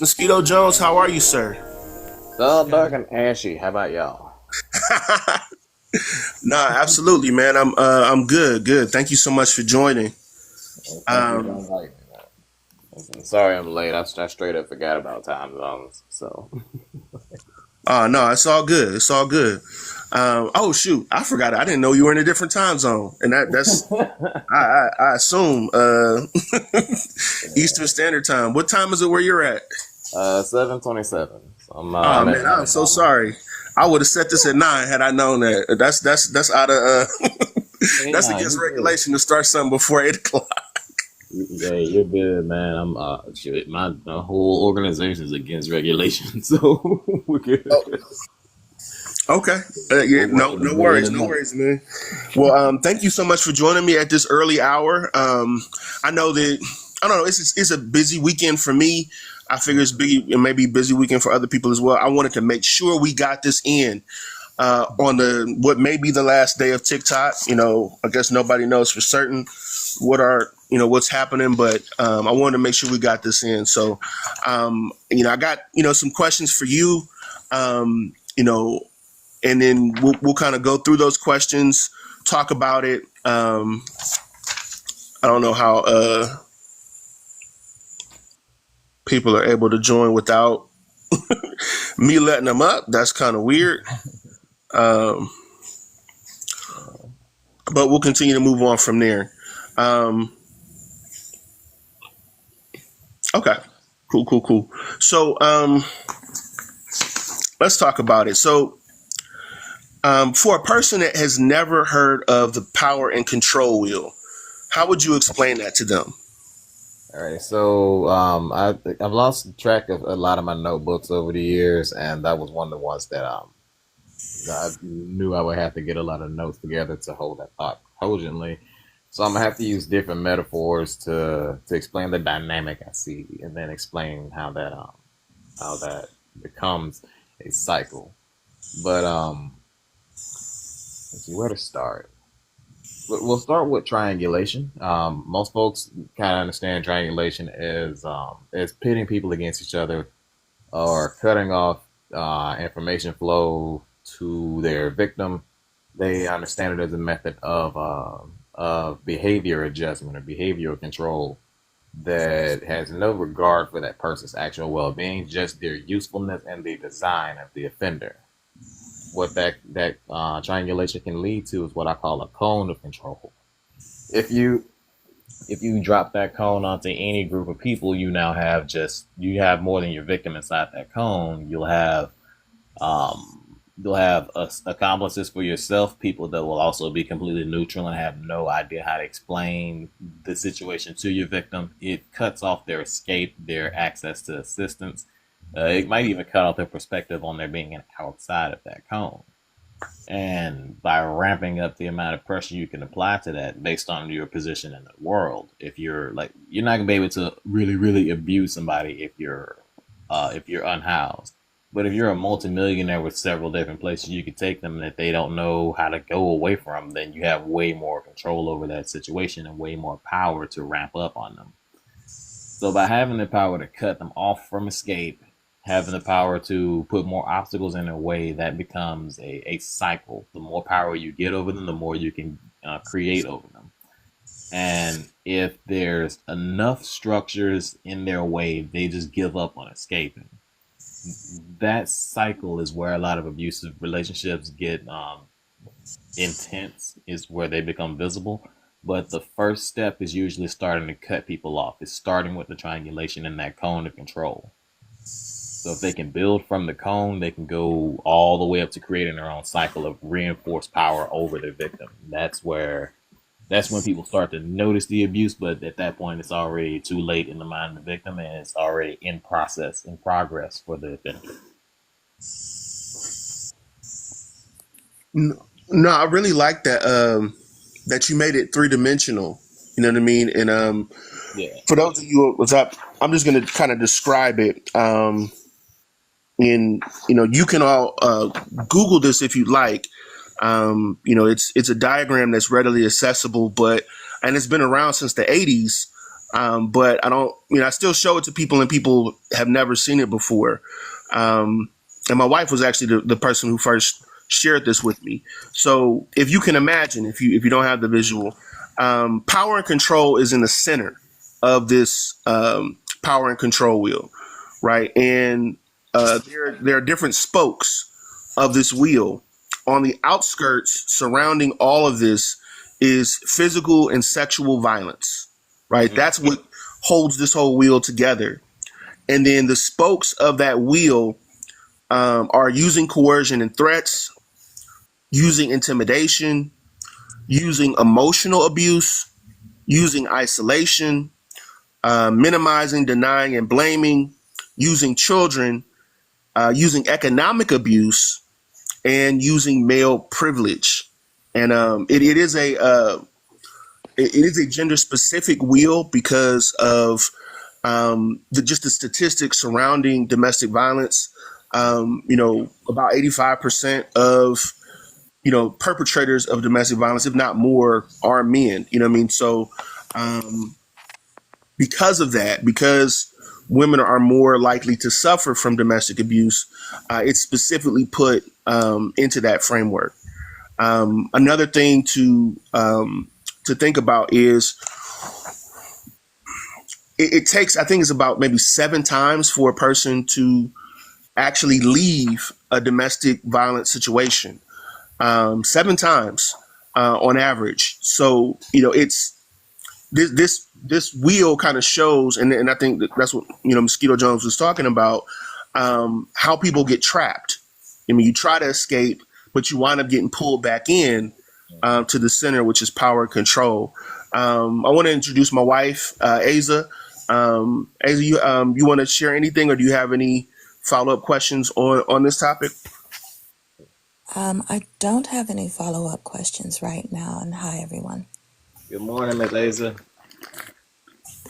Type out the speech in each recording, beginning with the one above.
Mosquito Jones, how are you, sir? Dull, dark, and ashy. How about y'all? Nah, absolutely, man. I'm good, good. Thank you so much for joining. Well, thank you for Um, inviting me, man. Listen, sorry I'm late. I straight up forgot about time zones. So, no, it's all good. It's all good. Oh shoot, I forgot. I didn't know you were in a different time zone, and that's I assume yeah. Eastern Standard Time. What time is it where you're at? 7:27. So Oh I'm at man, I'm Mountain so Time. sorry. I would have set this at 9 had I known that. That's out of Hey, that's nah, against you good. regulation to start something before 8 o'clock. Yeah, you're good, man. Shit, my whole organization is against regulation, so we're good. Okay. Yeah, We'll work no, in the no middle of worries, the no night. worries, man. Well, thank you so much for joining me at this early hour. I know that I don't know. It's a busy weekend for me. I figure it's big. It may be a busy weekend for other people as well. I wanted to make sure we got this in on the what may be the last day of TikTok. I guess nobody knows for certain what's happening, but I wanted to make sure we got this in. So, I got some questions for you. And then we'll kind of go through those questions, talk about it. I don't know how people are able to join without me letting them up. That's kind of weird. Um, but we'll continue to move on from there. Um, okay, cool, cool, cool. So let's talk about it. So for a person that has never heard of the power and control wheel, how would you explain that to them? All right, so I've lost track of a lot of my notebooks over the years, and that was one of the ones that I knew I would have to get a lot of notes together to hold that thought cogently. So I'm gonna have to use different metaphors to explain the dynamic I see, and then explain how that becomes a cycle. But let's see where to start. We'll start with triangulation. Most folks kind of understand triangulation as pitting people against each other or cutting off information flow to their victim. They understand it as a method of behavior adjustment or behavioral control that has no regard for that person's actual well-being, just their usefulness and the design of the offender. What that triangulation can lead to is what I call a cone of control. If you if you drop that cone onto any group of people, you have more than your victim inside that cone. You'll have accomplices for yourself, people that will also be completely neutral and have no idea how to explain the situation to your victim. It cuts off their escape, their access to assistance. It might even cut off their perspective on there being outside of that cone. And by ramping up the amount of pressure you can apply to that based on your position in the world, you're not gonna be able to really abuse somebody if you're unhoused. But if you're a multimillionaire with several different places you could take them that they don't know how to go away from, then you have way more control over that situation and way more power to ramp up on them. So by having the power to cut them off from escape, having the power to put more obstacles in their way, that becomes a cycle. The more power you get over them, the more you can create over them. And if there's enough structures in their way, they just give up on escaping. That cycle is where a lot of abusive relationships get intense, is where they become visible. But the first step is usually starting to cut people off. It's starting with the triangulation and that cone of control. So if they can build from the cone, they can go all the way up to creating their own cycle of reinforced power over their victim. That's when people start to notice the abuse, but at that point it's already too late in the mind of the victim and it's already in progress for the offender. No, I really like that that you made it 3 dimensional. You know what I mean? And Yeah. for those of you what's up, I'm just going to kind of describe it. And you can all Google this if you like. It's a diagram that's readily accessible, but and it's been around since the '80s. But I don't, I still show it to people and people have never seen it before. Um, and my wife was actually the person who first shared this with me. So if you can imagine, if you don't have the visual, power and control is in the center of this power and control wheel, right? And there are different spokes of this wheel. On the outskirts surrounding all of this is physical and sexual violence, right? Mm-hmm. That's what holds this whole wheel together. And then the spokes of that wheel are using coercion and threats, using intimidation, using emotional abuse, using isolation, minimizing, denying, and blaming, using children, using economic abuse, and using male privilege. And it is it is a gender specific wheel because of just the statistics surrounding domestic violence. About 85% of perpetrators of domestic violence, if not more, are men. You know what I mean? So um, because of that, because women are more likely to suffer from domestic abuse, it's specifically put into that framework. Another thing to think about is it takes, I think it's about maybe 7 times for a person to actually leave a domestic violence situation. 7 times on average. So it's this wheel kind of shows, and I think that's what Mosquito Jones was talking about. How people get trapped. I mean, you try to escape, but you wind up getting pulled back in to the center, which is power and control. I want to introduce my wife, Aza. Aza, you want to share anything, or do you have any follow up questions on this topic? I don't have any follow-up questions right now, and hi everyone. Good morning, Miss Asa.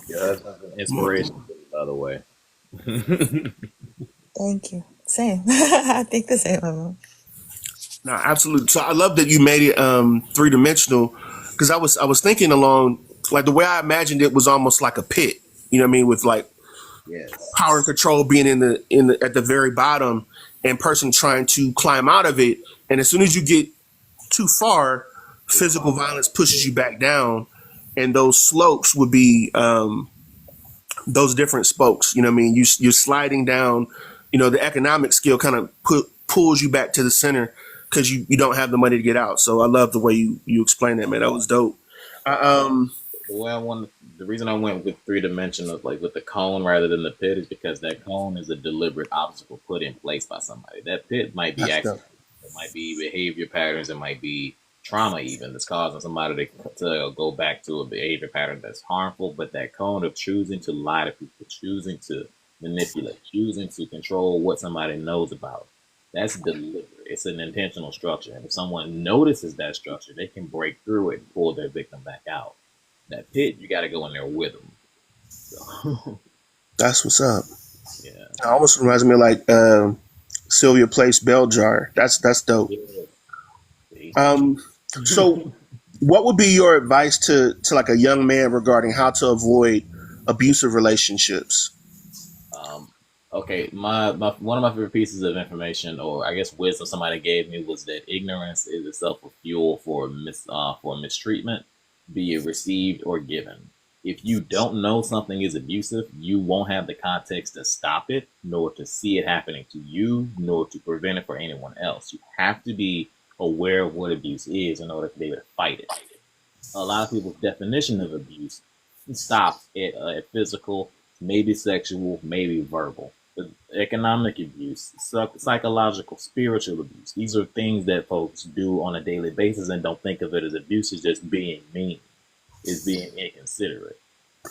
Your husband's an inspiration, by the way. Thank you. Same. I think the same of them. No, absolutely. So I love that you made it 3 dimensional, because I was thinking along, like, the way I imagined it was almost like a pit. You know what I mean? With like Yes. power and control being in the at the very bottom, and person trying to climb out of it. And as soon as you get too far, physical violence pushes you back down, and those slopes would be those different spokes. You know what I mean? You're sliding down. The economic skill kind of pulls you back to the center because you don't have the money to get out. So I love the way you explained that, man. That was dope. Um, The way I want, the reason I went with 3 dimensional, like with the cone rather than the pit, is because that cone is a deliberate obstacle put in place by somebody. That pit might be that's accident, dope. it might be behavior patterns, it might be trauma even that's causing somebody to go back to a behavior pattern that's harmful. But that cone of choosing to lie to people, choosing to manipulate, choosing to control what somebody knows about, that's deliberate. It's an intentional structure, and if someone notices that structure, they can break through it and pull their victim back out. That pit, you got to go in there with them. So, That's what's up. yeah. It almost reminds me of like Sylvia Plath's Bell Jar. That's dope. Yeah. See? Um, so what would be your advice to like a young man regarding how to avoid abusive relationships? Um, okay, my one of my favorite pieces of information, or I guess wisdom somebody gave me, was that ignorance is itself a fuel for mistreatment, be it received or given. If you don't know something is abusive, you won't have the context to stop it, nor to see it happening to you, nor to prevent it for anyone else. You have to be aware of what abuse is in order to be able to fight it. A lot of people's definition of abuse stops at physical, maybe sexual, maybe verbal. But economic abuse, psychological, spiritual abuse. These are things that folks do on a daily basis and don't think of it as abuse. It's just being mean, is being inconsiderate.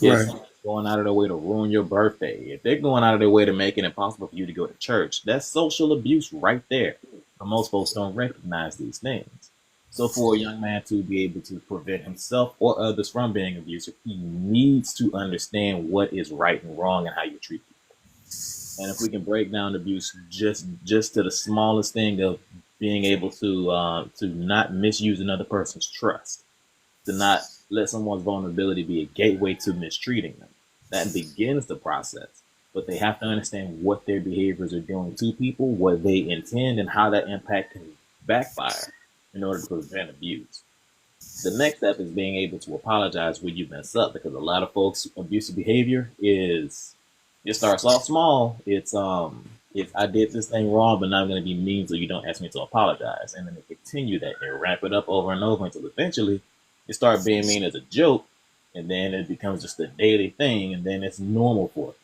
If Right. someone's going out of their way to ruin your birthday, if they're going out of their way to make it impossible for you to go to church, that's social abuse right there. But most folks don't recognize these things. So for a young man to be able to prevent himself or others from being abusive, he needs to understand what is right and wrong and how you treat people. And if we can break down abuse just to the smallest thing of being able to not misuse another person's trust, to not let someone's vulnerability be a gateway to mistreating them. That begins the process. But they have to understand what their behaviors are doing to people, what they intend, and how that impact can backfire in order to prevent abuse. The next step is being able to apologize when you mess up, because a lot of folks' abusive behavior is, it starts off small. It's I did this thing wrong, but now I'm going to be mean, so you don't ask me to apologize, and then they continue that and ramp it up over and over until eventually it starts being mean as a joke, and then it becomes just a daily thing, and then it's normal for them.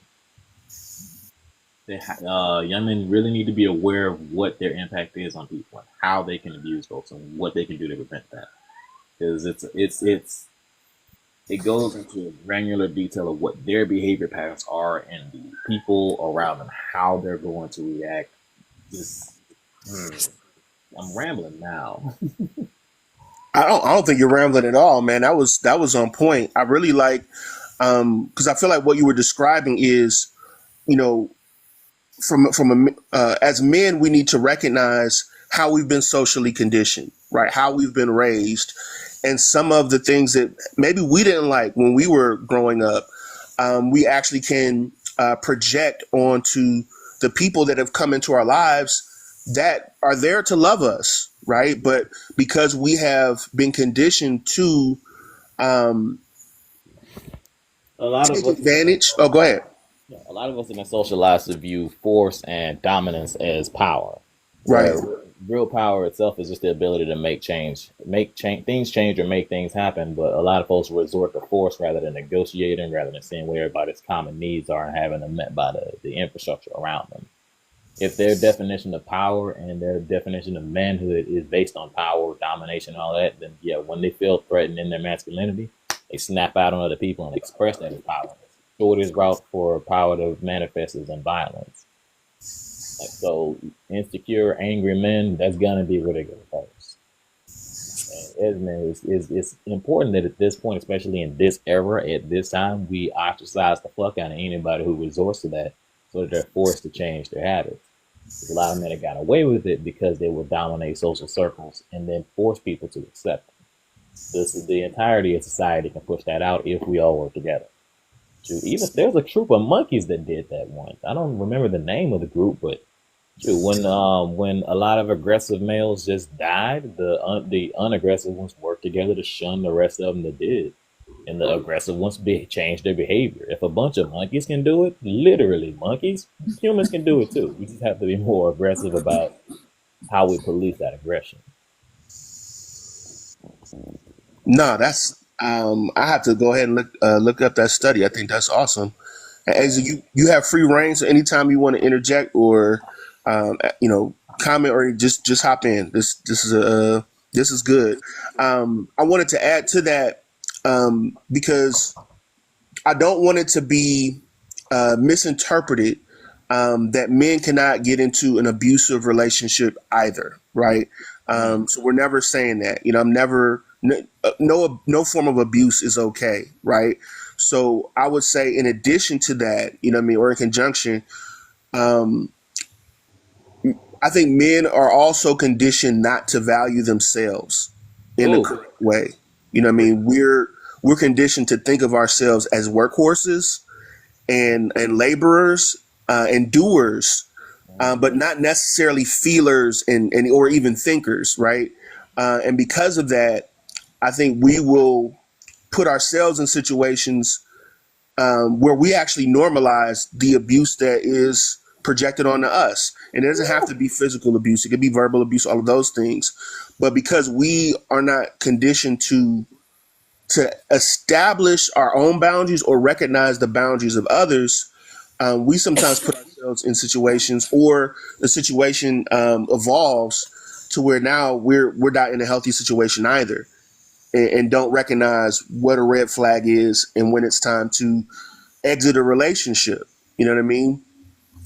Young men really need to be aware of what their impact is on people and how they can abuse folks and what they can do to prevent that, because it goes into a granular detail of what their behavior patterns are and the people around them, how they're going to react. Just, I'm rambling now. I don't think you're rambling at all, man. That was on point. I really like, because I feel like what you were describing is, you know, as men, we need to recognize how we've been socially conditioned, right? How we've been raised, and some of the things that maybe we didn't like when we were growing up, we actually can project onto the people that have come into our lives that are there to love us, right? But because we have been conditioned to A lot of take us, advantage. Oh, go ahead. a lot of us in the social lives view force and dominance as power, Right. where real power itself is just the ability to make change, things change or make things happen. But a lot of folks resort to force rather than negotiating, rather than seeing where everybody's common needs are and having them met by the infrastructure around them. If their definition of power and their definition of manhood is based on power, domination, and all that, then yeah, when they feel threatened in their masculinity, they snap out on other people and express that as power. Shortest route for power to manifest is in violence. Like, so, insecure, angry men, that's gonna be where they go first. And man, it's important that at this point, especially in this era, at this time, we ostracize the fuck out of anybody who resorts to that, so that they're forced to change their habits. There's a lot of men that got away with it because they would dominate social circles and then force people to accept them. This is the entirety of society can push that out if we all work together. Even there's a troop of monkeys that did that once. I don't remember the name of the group, but when a lot of aggressive males just died, the unaggressive ones worked together to shun the rest of them that did, and the aggressive ones changed their behavior. If a bunch of monkeys can do it, literally monkeys, humans can do it too. We just have to be more aggressive about how we police that aggression. No, that's I have to go ahead and look up that study. I think that's awesome. As you have free reign, so anytime you want to interject or comment or just hop in. This is good. I wanted to add to that because I don't want it to be misinterpreted that men cannot get into an abusive relationship either, right? So we're never saying that. I'm never no form of abuse is okay, right? So I would say, in addition to that, what I mean, or in conjunction, I think men are also conditioned not to value themselves in the Oh, correct way. What I mean, we're conditioned to think of ourselves as workhorses and laborers and doers, but not necessarily feelers and or even thinkers, right? And because of that, I think we will put ourselves in situations where we actually normalize the abuse that is projected onto us. And it doesn't have to be physical abuse; it could be verbal abuse, all of those things. But because we are not conditioned to establish our own boundaries or recognize the boundaries of others, we sometimes put ourselves in situations, or the situation evolves to where now we're not in a healthy situation either, and don't recognize what a red flag is and when it's time to exit a relationship. You know what I mean?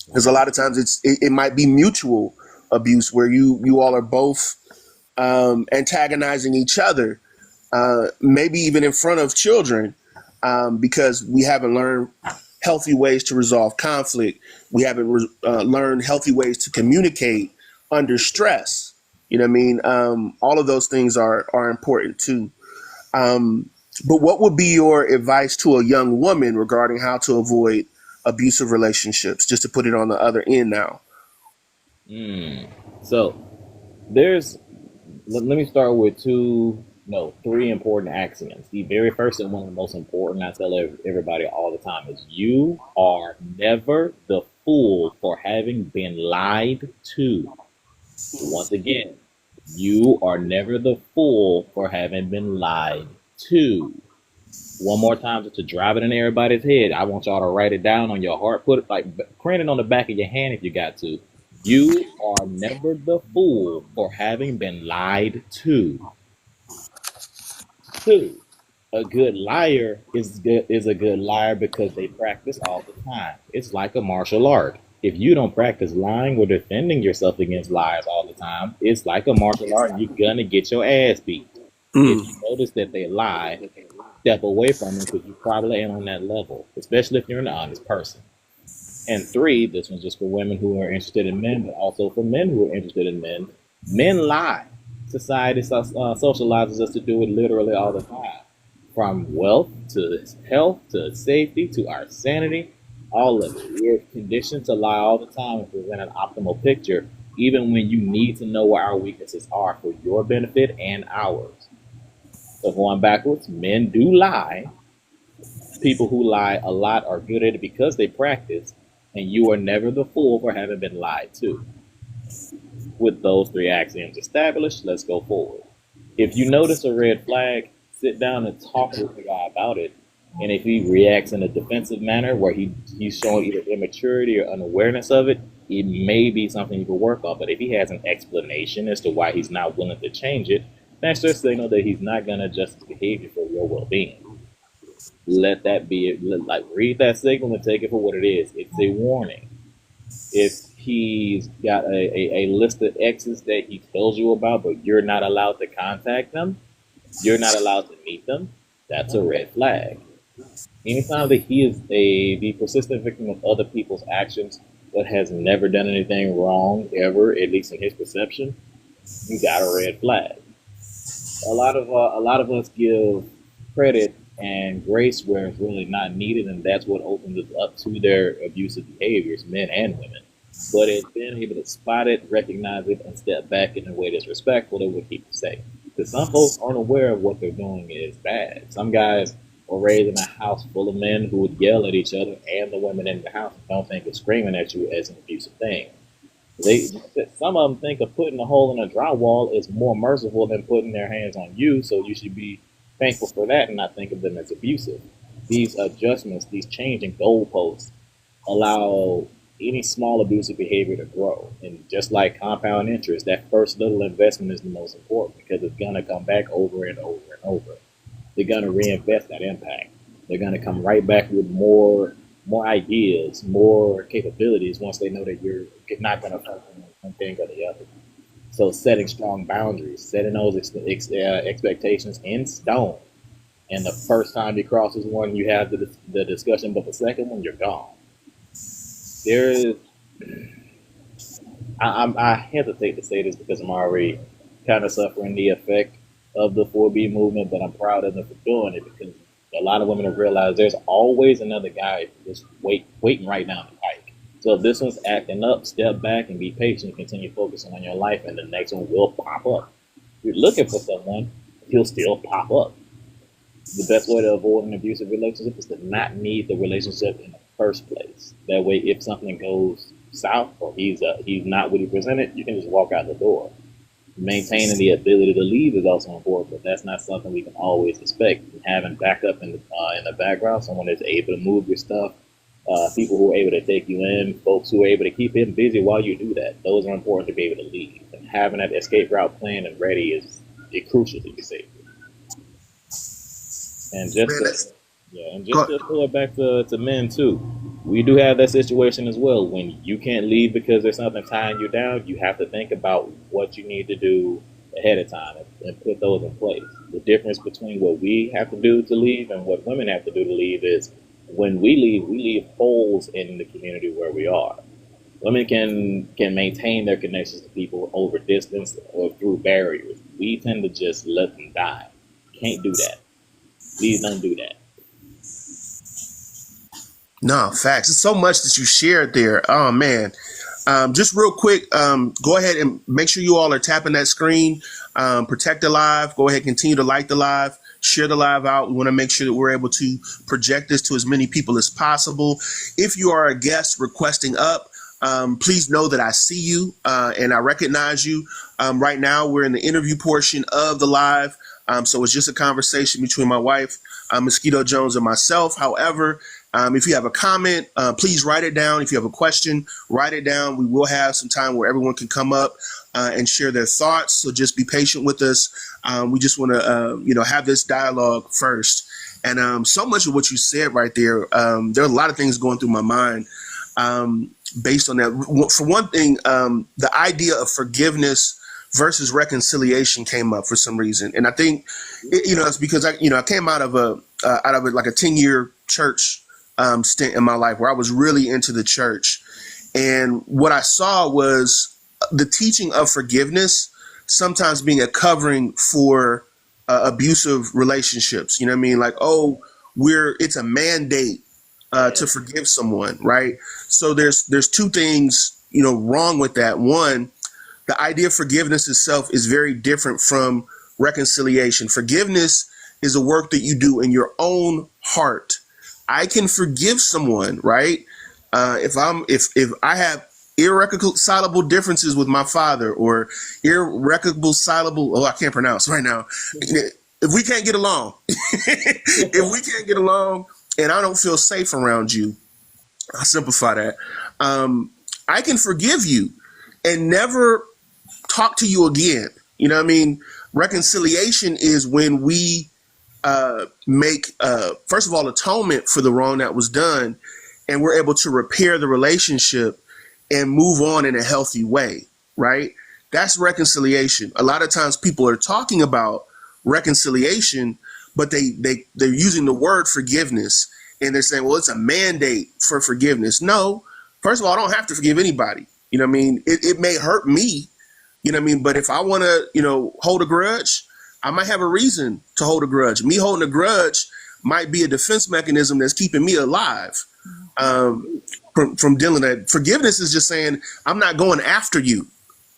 Because a lot of times it might be mutual abuse where you all are both antagonizing each other, maybe even in front of children, because we haven't learned healthy ways to resolve conflict. We haven't learned healthy ways to communicate under stress. You know what I mean? All of those things are important too. But what would be your advice to a young woman regarding how to avoid abusive relationships? Just to put it on the other end now. Mm. So there's let me start with two, no, three important axioms. The very first and one of the most important, I tell everybody all the time, is you are never the fool for having been lied to. Once again, you are never the fool for having been lied to. One more time, just to drive it in everybody's head. I want y'all to write it down on your heart. Put it like print it on the back of your hand if you got to. You are never the fool for having been lied to. Two, a good liar is a good liar because they practice all the time. It's like a martial art. If you don't practice lying or defending yourself against lies all the time, it's like a martial art and you're gonna get your ass beat. If you notice that they lie, step away from them because you probably ain't on that level, especially if you're an honest person. And three, this one's just for women who are interested in men, but also for men who are interested in men. Men lie. Society socializes us to do it literally all the time. From wealth to health to safety to our sanity, all of it. We're conditioned to lie all the time and present an optimal picture, even when you need to know where our weaknesses are for your benefit and ours. So going backwards, men do lie. People who lie a lot are good at it because they practice, and you are never the fool for having been lied to. With those three axioms established, let's go forward. If you notice a red flag, sit down and talk with the guy about it. And if he reacts in a defensive manner where he's showing either immaturity or unawareness of it, it may be something you can work on. But if he has an explanation as to why he's not willing to change it, that's just a signal that he's not going to adjust his behavior for your well being. Let that be it. Like, read that signal and take it for what it is. It's a warning. If he's got a list of exes that he tells you about, but you're not allowed to contact them, you're not allowed to meet them, that's a red flag. Anytime that he is the persistent victim of other people's actions, but has never done anything wrong ever, at least in his perception, you got a red flag. A lot of us give credit and grace where it's really not needed, and that's what opens us up to their abusive behaviors, men and women. But it's being able to spot it, recognize it, and step back in a way that's respectful that would keep it safe. Because some folks aren't aware of what they're doing is bad. Some guys were raised in a house full of men who would yell at each other and the women in the house and don't think of screaming at you as an abusive thing. Some of them think of putting a hole in a drywall is more merciful than putting their hands on you, so you should be thankful for that and not think of them as abusive. These adjustments, these changing goalposts, allow any small abusive behavior to grow. And just like compound interest, that first little investment is the most important because it's going to come back over and over and over. They're going to reinvest that impact. They're going to come right back with more ideas, more capabilities once they know that you're not going to focus on one thing or the other. So setting strong boundaries, setting those expectations in stone. And the first time he crosses one, you have the discussion, but the second one, you're gone. There is, I hesitate to say this because I'm already kind of suffering the effect of the 4B movement, but I'm proud of them for doing it because a lot of women have realized there's always another guy just waiting right down the pike. So if this one's acting up, step back and be patient, continue focusing on your life, and the next one will pop up. If you're looking for someone, he'll still pop up. The best way to avoid an abusive relationship is to not need the relationship in the first place. That way, if something goes south or he's not what he presented, you can just walk out the door. Maintaining the ability to leave is also important, but that's not something we can always expect. Having backup in the background, someone that's able to move your stuff, people who are able to take you in, folks who are able to keep him busy while you do that. Those are important to be able to leave. And having that escape route planned and ready is crucial to be safe. And just to pull it back to men too, we do have that situation as well. When you can't leave because there's something tying you down, you have to think about what you need to do ahead of time and put those in place. The difference between what we have to do to leave and what women have to do to leave is when we leave holes in the community where we are. Women can maintain their connections to people over distance or through barriers. We tend to just let them die. Can't do that. Please don't do that. No, facts. There's so much that you shared there. Oh man. Just real quick, go ahead and make sure you all are tapping that screen. Protect the live. Go ahead, continue to like the live, share the live out. We want to make sure that we're able to project this to as many people as possible. If you are a guest requesting up, please know that I see you and I recognize you. Right now, we're in the interview portion of the live. So it's just a conversation between my wife, Mosquito Jones, and myself. However, if you have a comment, please write it down. If you have a question, write it down. We will have some time where everyone can come up and share their thoughts. So just be patient with us. We just want to, have this dialogue first. And so much of what you said right there, there are a lot of things going through my mind based on that. For one thing, the idea of forgiveness versus reconciliation came up for some reason. And I think, it's because I came out of like a 10-year church stint in my life where I was really into the church. And what I saw was the teaching of forgiveness sometimes being a covering for abusive relationships. You know what I mean? Like, it's a mandate to forgive someone, right? So there's two things, wrong with that. One, the idea of forgiveness itself is very different from reconciliation. Forgiveness is a work that you do in your own heart. I can forgive someone, right? If I have irreconcilable differences with my father or irreconcilable, I can't pronounce right now. If we can't get along, and I don't feel safe around you, I'll simplify that. I can forgive you and never talk to you again. You know what I mean? Reconciliation is when we make, first of all, atonement for the wrong that was done, and we're able to repair the relationship and move on in a healthy way, right? That's reconciliation. A lot of times people are talking about reconciliation, but they're using the word forgiveness, and they're saying, well, it's a mandate for forgiveness. No, first of all, I don't have to forgive anybody. You know what I mean? It may hurt me, you know what I mean? But if I want to, hold a grudge, I might have a reason to hold a grudge. Me holding a grudge might be a defense mechanism that's keeping me alive from dealing with that. Forgiveness is just saying, I'm not going after you.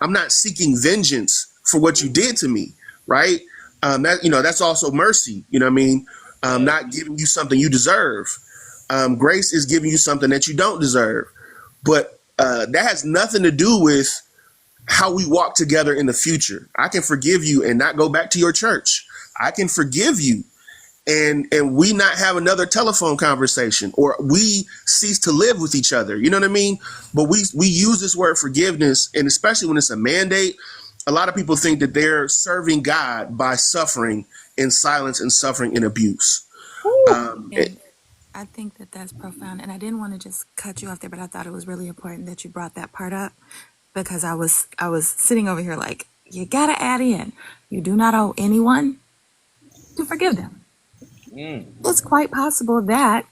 I'm not seeking vengeance for what you did to me, right? That's also mercy, you know what I mean? Not giving you something you deserve. Grace is giving you something that you don't deserve. But that has nothing to do with how we walk together in the future. I can forgive you and not go back to your church. I can forgive you and we not have another telephone conversation, or we cease to live with each other. You know what I mean? But we use this word forgiveness, and especially when it's a mandate, a lot of people think that they're serving God by suffering in silence and suffering in abuse. And I think that that's profound. And I didn't want to just cut you off there, but I thought it was really important that you brought that part up, because I was sitting over here like, you got to add in, you do not owe anyone to forgive them. It's quite possible that,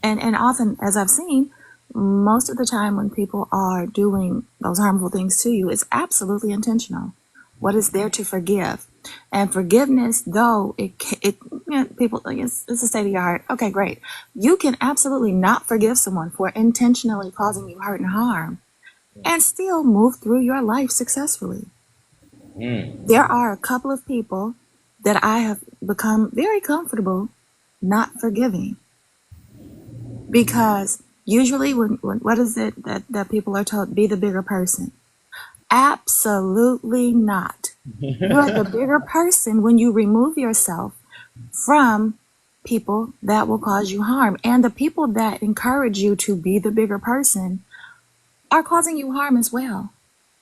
and often, as I've seen, most of the time when people are doing those harmful things to you, it's absolutely intentional. What is there to forgive? And forgiveness, though, people, it's a state of your heart. Okay, great. You can absolutely not forgive someone for intentionally causing you hurt and harm and still move through your life successfully. There are a couple of people that I have become very comfortable not forgiving, because usually when what is it that people are told? Be the bigger person. Absolutely not. You're the bigger person when you remove yourself from people that will cause you harm. And the people that encourage you to be the bigger person are causing you harm as well.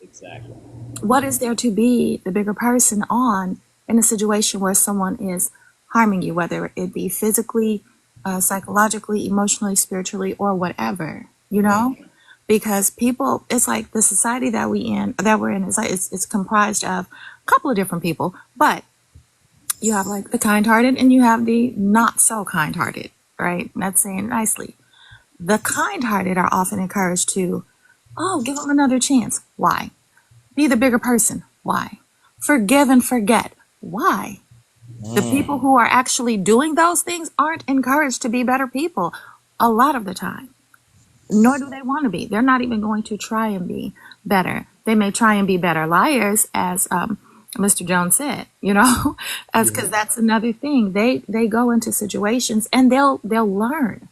Exactly. What is there to be the bigger person on in a situation where someone is harming you, whether it be physically, psychologically, emotionally, spiritually, or whatever, Because people, it's like the society that we're in, it's comprised of a couple of different people, but you have like the kind-hearted and you have the not so kind-hearted, right? That's saying it nicely. The kind-hearted are often encouraged to, give them another chance. Why? Be the bigger person. Why? Forgive and forget. Why? The people who are actually doing those things aren't encouraged to be better people a lot of the time, nor do they want to be. They're not even going to try and be better. They may try and be better liars, as Mr. Jones said, as because that's another thing. They go into situations and they'll learn.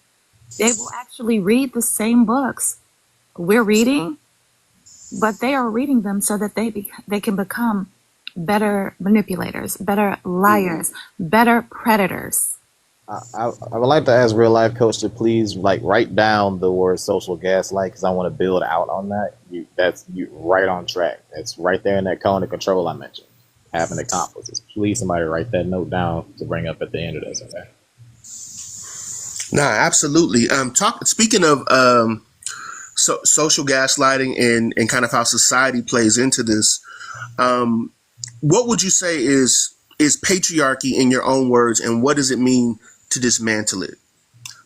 They will actually read the same books we're reading, but they are reading them so that they can become better manipulators, better liars, better predators. I would like to ask real life coach to please like write down the word social gaslight because I want to build out on that. You right on track. That's right there in that cone of control I mentioned. Having accomplices. Please somebody write that note down to bring up at the end of this. Okay. Nah, absolutely. Speaking of social gaslighting and kind of how society plays into this. What would you say is patriarchy in your own words, and what does it mean to dismantle it?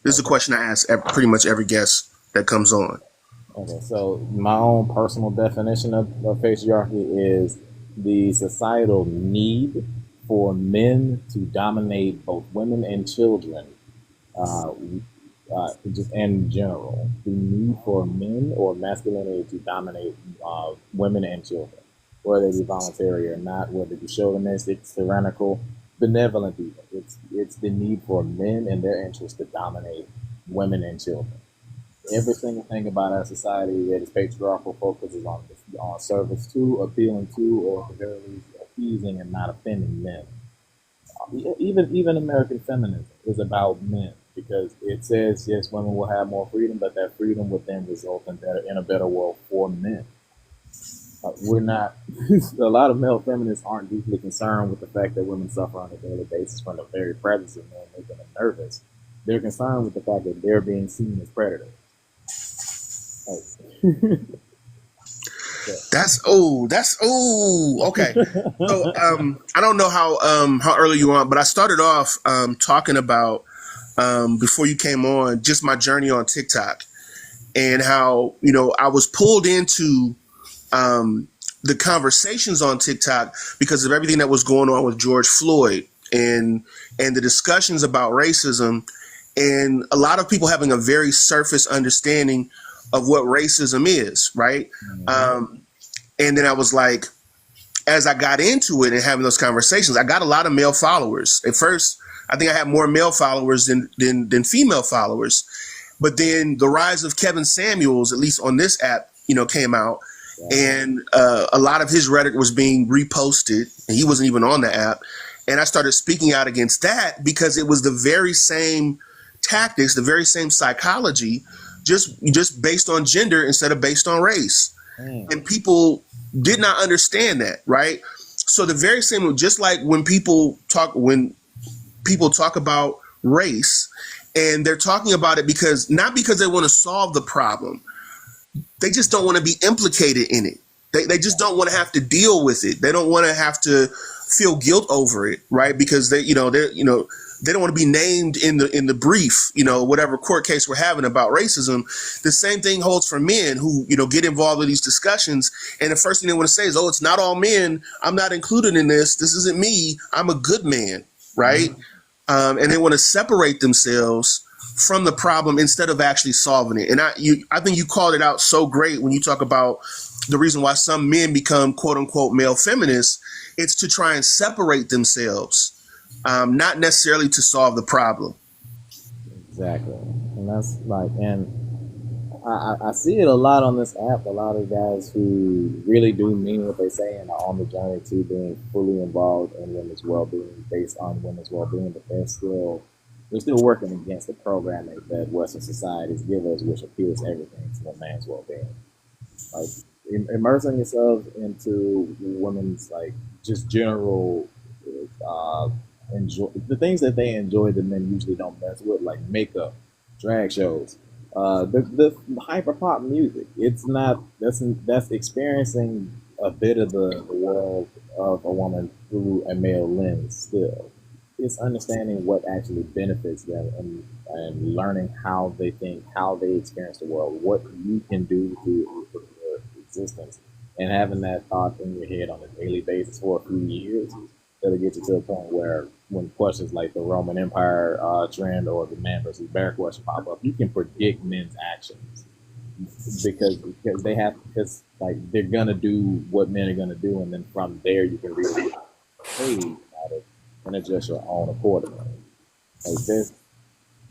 This is a question I ask pretty much every guest that comes on. Okay, so my own personal definition of patriarchy is the societal need for men to dominate both women and children, uh, just in general. The need for men or masculinity to dominate women and children, whether they be voluntary or not, whether it be chauvinistic, tyrannical, benevolent even. It's the need for men and their interests to dominate women and children. Every single thing about our society that is patriarchal focuses on service to, appealing to, or at the very least appeasing and not offending men. Even American feminism is about men because it says yes, women will have more freedom, but that freedom would then result in a better world for men. We're not. A lot of male feminists aren't deeply concerned with the fact that women suffer on a daily basis from the very presence of men making them nervous. They're concerned with the fact that they're being seen as predators. Okay. So I don't know how early you are on, but I started off talking about before you came on just my journey on TikTok and how I was pulled into the conversations on TikTok because of everything that was going on with George Floyd and the discussions about racism and a lot of people having a very surface understanding of what racism is, right? And then I was like, as I got into it and having those conversations, I got a lot of male followers. At first, I think I had more male followers than female followers. But then the rise of Kevin Samuels, at least on this app, came out, and a lot of his rhetoric was being reposted, and he wasn't even on the app. And I started speaking out against that because it was the very same tactics, the very same psychology, just based on gender instead of based on race. And people did not understand that, right? So the very same, just like when people talk about race, and they're talking about it not because they want to solve the problem, they just don't want to be implicated in it. They just don't want to have to deal with it. They don't want to have to feel guilt over it, right? Because they don't want to be named in the brief, whatever court case we're having about racism. The same thing holds for men who, get involved in these discussions. And the first thing they want to say is, oh, it's not all men. I'm not included in this. This isn't me. I'm a good man, right? And they want to separate themselves from the problem instead of actually solving it. And I think you called it out so great when you talk about the reason why some men become quote unquote male feminists. It's to try and separate themselves, not necessarily to solve the problem. Exactly, and that's like, and I see it a lot on this app. A lot of guys who really do mean what they say and are on the journey to being fully involved in women's well-being, based on women's well-being, but they're still working against the programming that Western societies give us, which appeals everything to a man's well-being. Like immersing yourself into women's like just general enjoy the things that they enjoy that men usually don't mess with, like makeup, drag shows, the hyper pop music. It's not that's experiencing a bit of the world of a woman through a male lens. Still, it's understanding what actually benefits them and learning how they think, how they experience the world, what you can do to improve their existence, and having that thought in your head on a daily basis for a few years That'll get you to a point where when questions like the Roman Empire trend or the man versus bear question pop up, you can predict men's actions because they have because like they're gonna do what men are gonna do, and then from there you can really hey about it and adjust your own accordingly. Like this,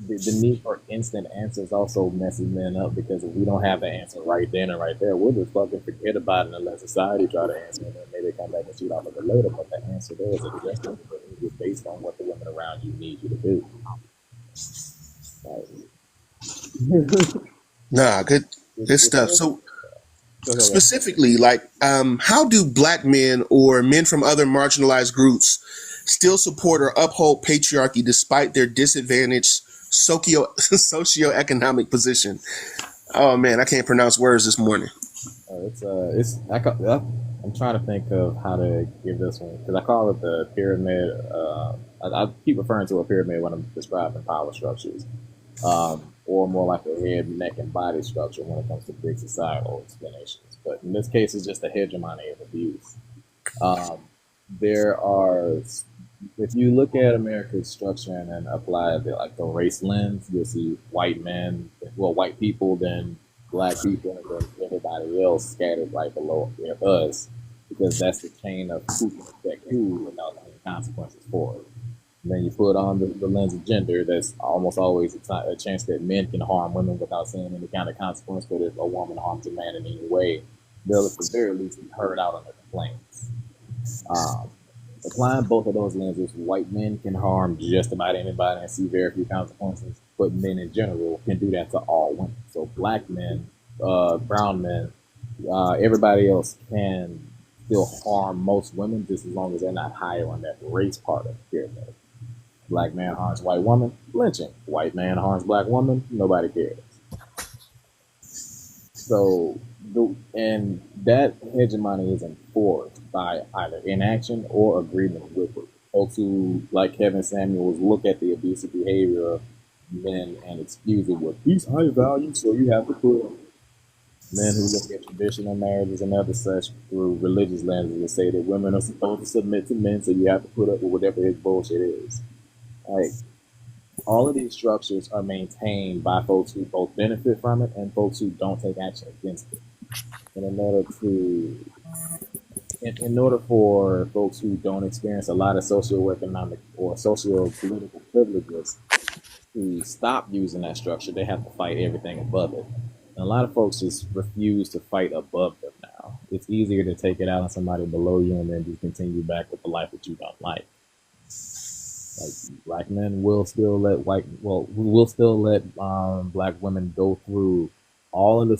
the need for instant answers also messes men up because if we don't have the answer right then and right there, we'll just fucking forget about it and let society try to answer it and then maybe come back and shoot off of it later. But the answer there is adjusted based on what the women around you need you to do. Like, Nah, good stuff. So specifically, like, how do black men or men from other marginalized groups still support or uphold patriarchy despite their disadvantaged socioeconomic position? Oh man, I can't pronounce words this morning. I'm trying to think of how to give this one because I call it the pyramid. I keep referring to a pyramid when I'm describing power structures, or more like a head, neck, and body structure when it comes to big societal explanations. But in this case, it's just a hegemony of abuse. Um, there are, if you look at America's structure and then apply the race lens, you'll see white men, well, white people, then black people, and then everybody else scattered right below us, because that's the chain of who can affect who without any consequences for it. And then you put on the lens of gender, that's almost always a chance that men can harm women without seeing any kind of consequence. But if a woman harms a man in any way, they'll at the very least be heard out on their complaints. Um, Applying both of those lenses, white men can harm just about anybody and see very few consequences, but men in general can do that to all women. So black men, brown men, everybody else can still harm most women just as long as they're not higher on that race part of the pyramid. Black man harms white woman, lynching. White man harms black woman, nobody cares. So, and that hegemony is enforced by either inaction or agreement with it. Folks who, like Kevin Samuels, look at the abusive behavior of men and excuse it with these high values, so you have to put them. Men who look at traditional marriages and other such through religious lenses and say that women are supposed to submit to men, so you have to put up with whatever his bullshit is. Like, all of these structures are maintained by folks who both benefit from it and folks who don't take action against it. And in order for folks who don't experience a lot of socioeconomic or socio-political privileges to stop using that structure, they have to fight everything above it. And a lot of folks just refuse to fight above them now. It's easier to take it out on somebody below you and then just continue back with the life that you don't like. Like black men will still let black women go through all of the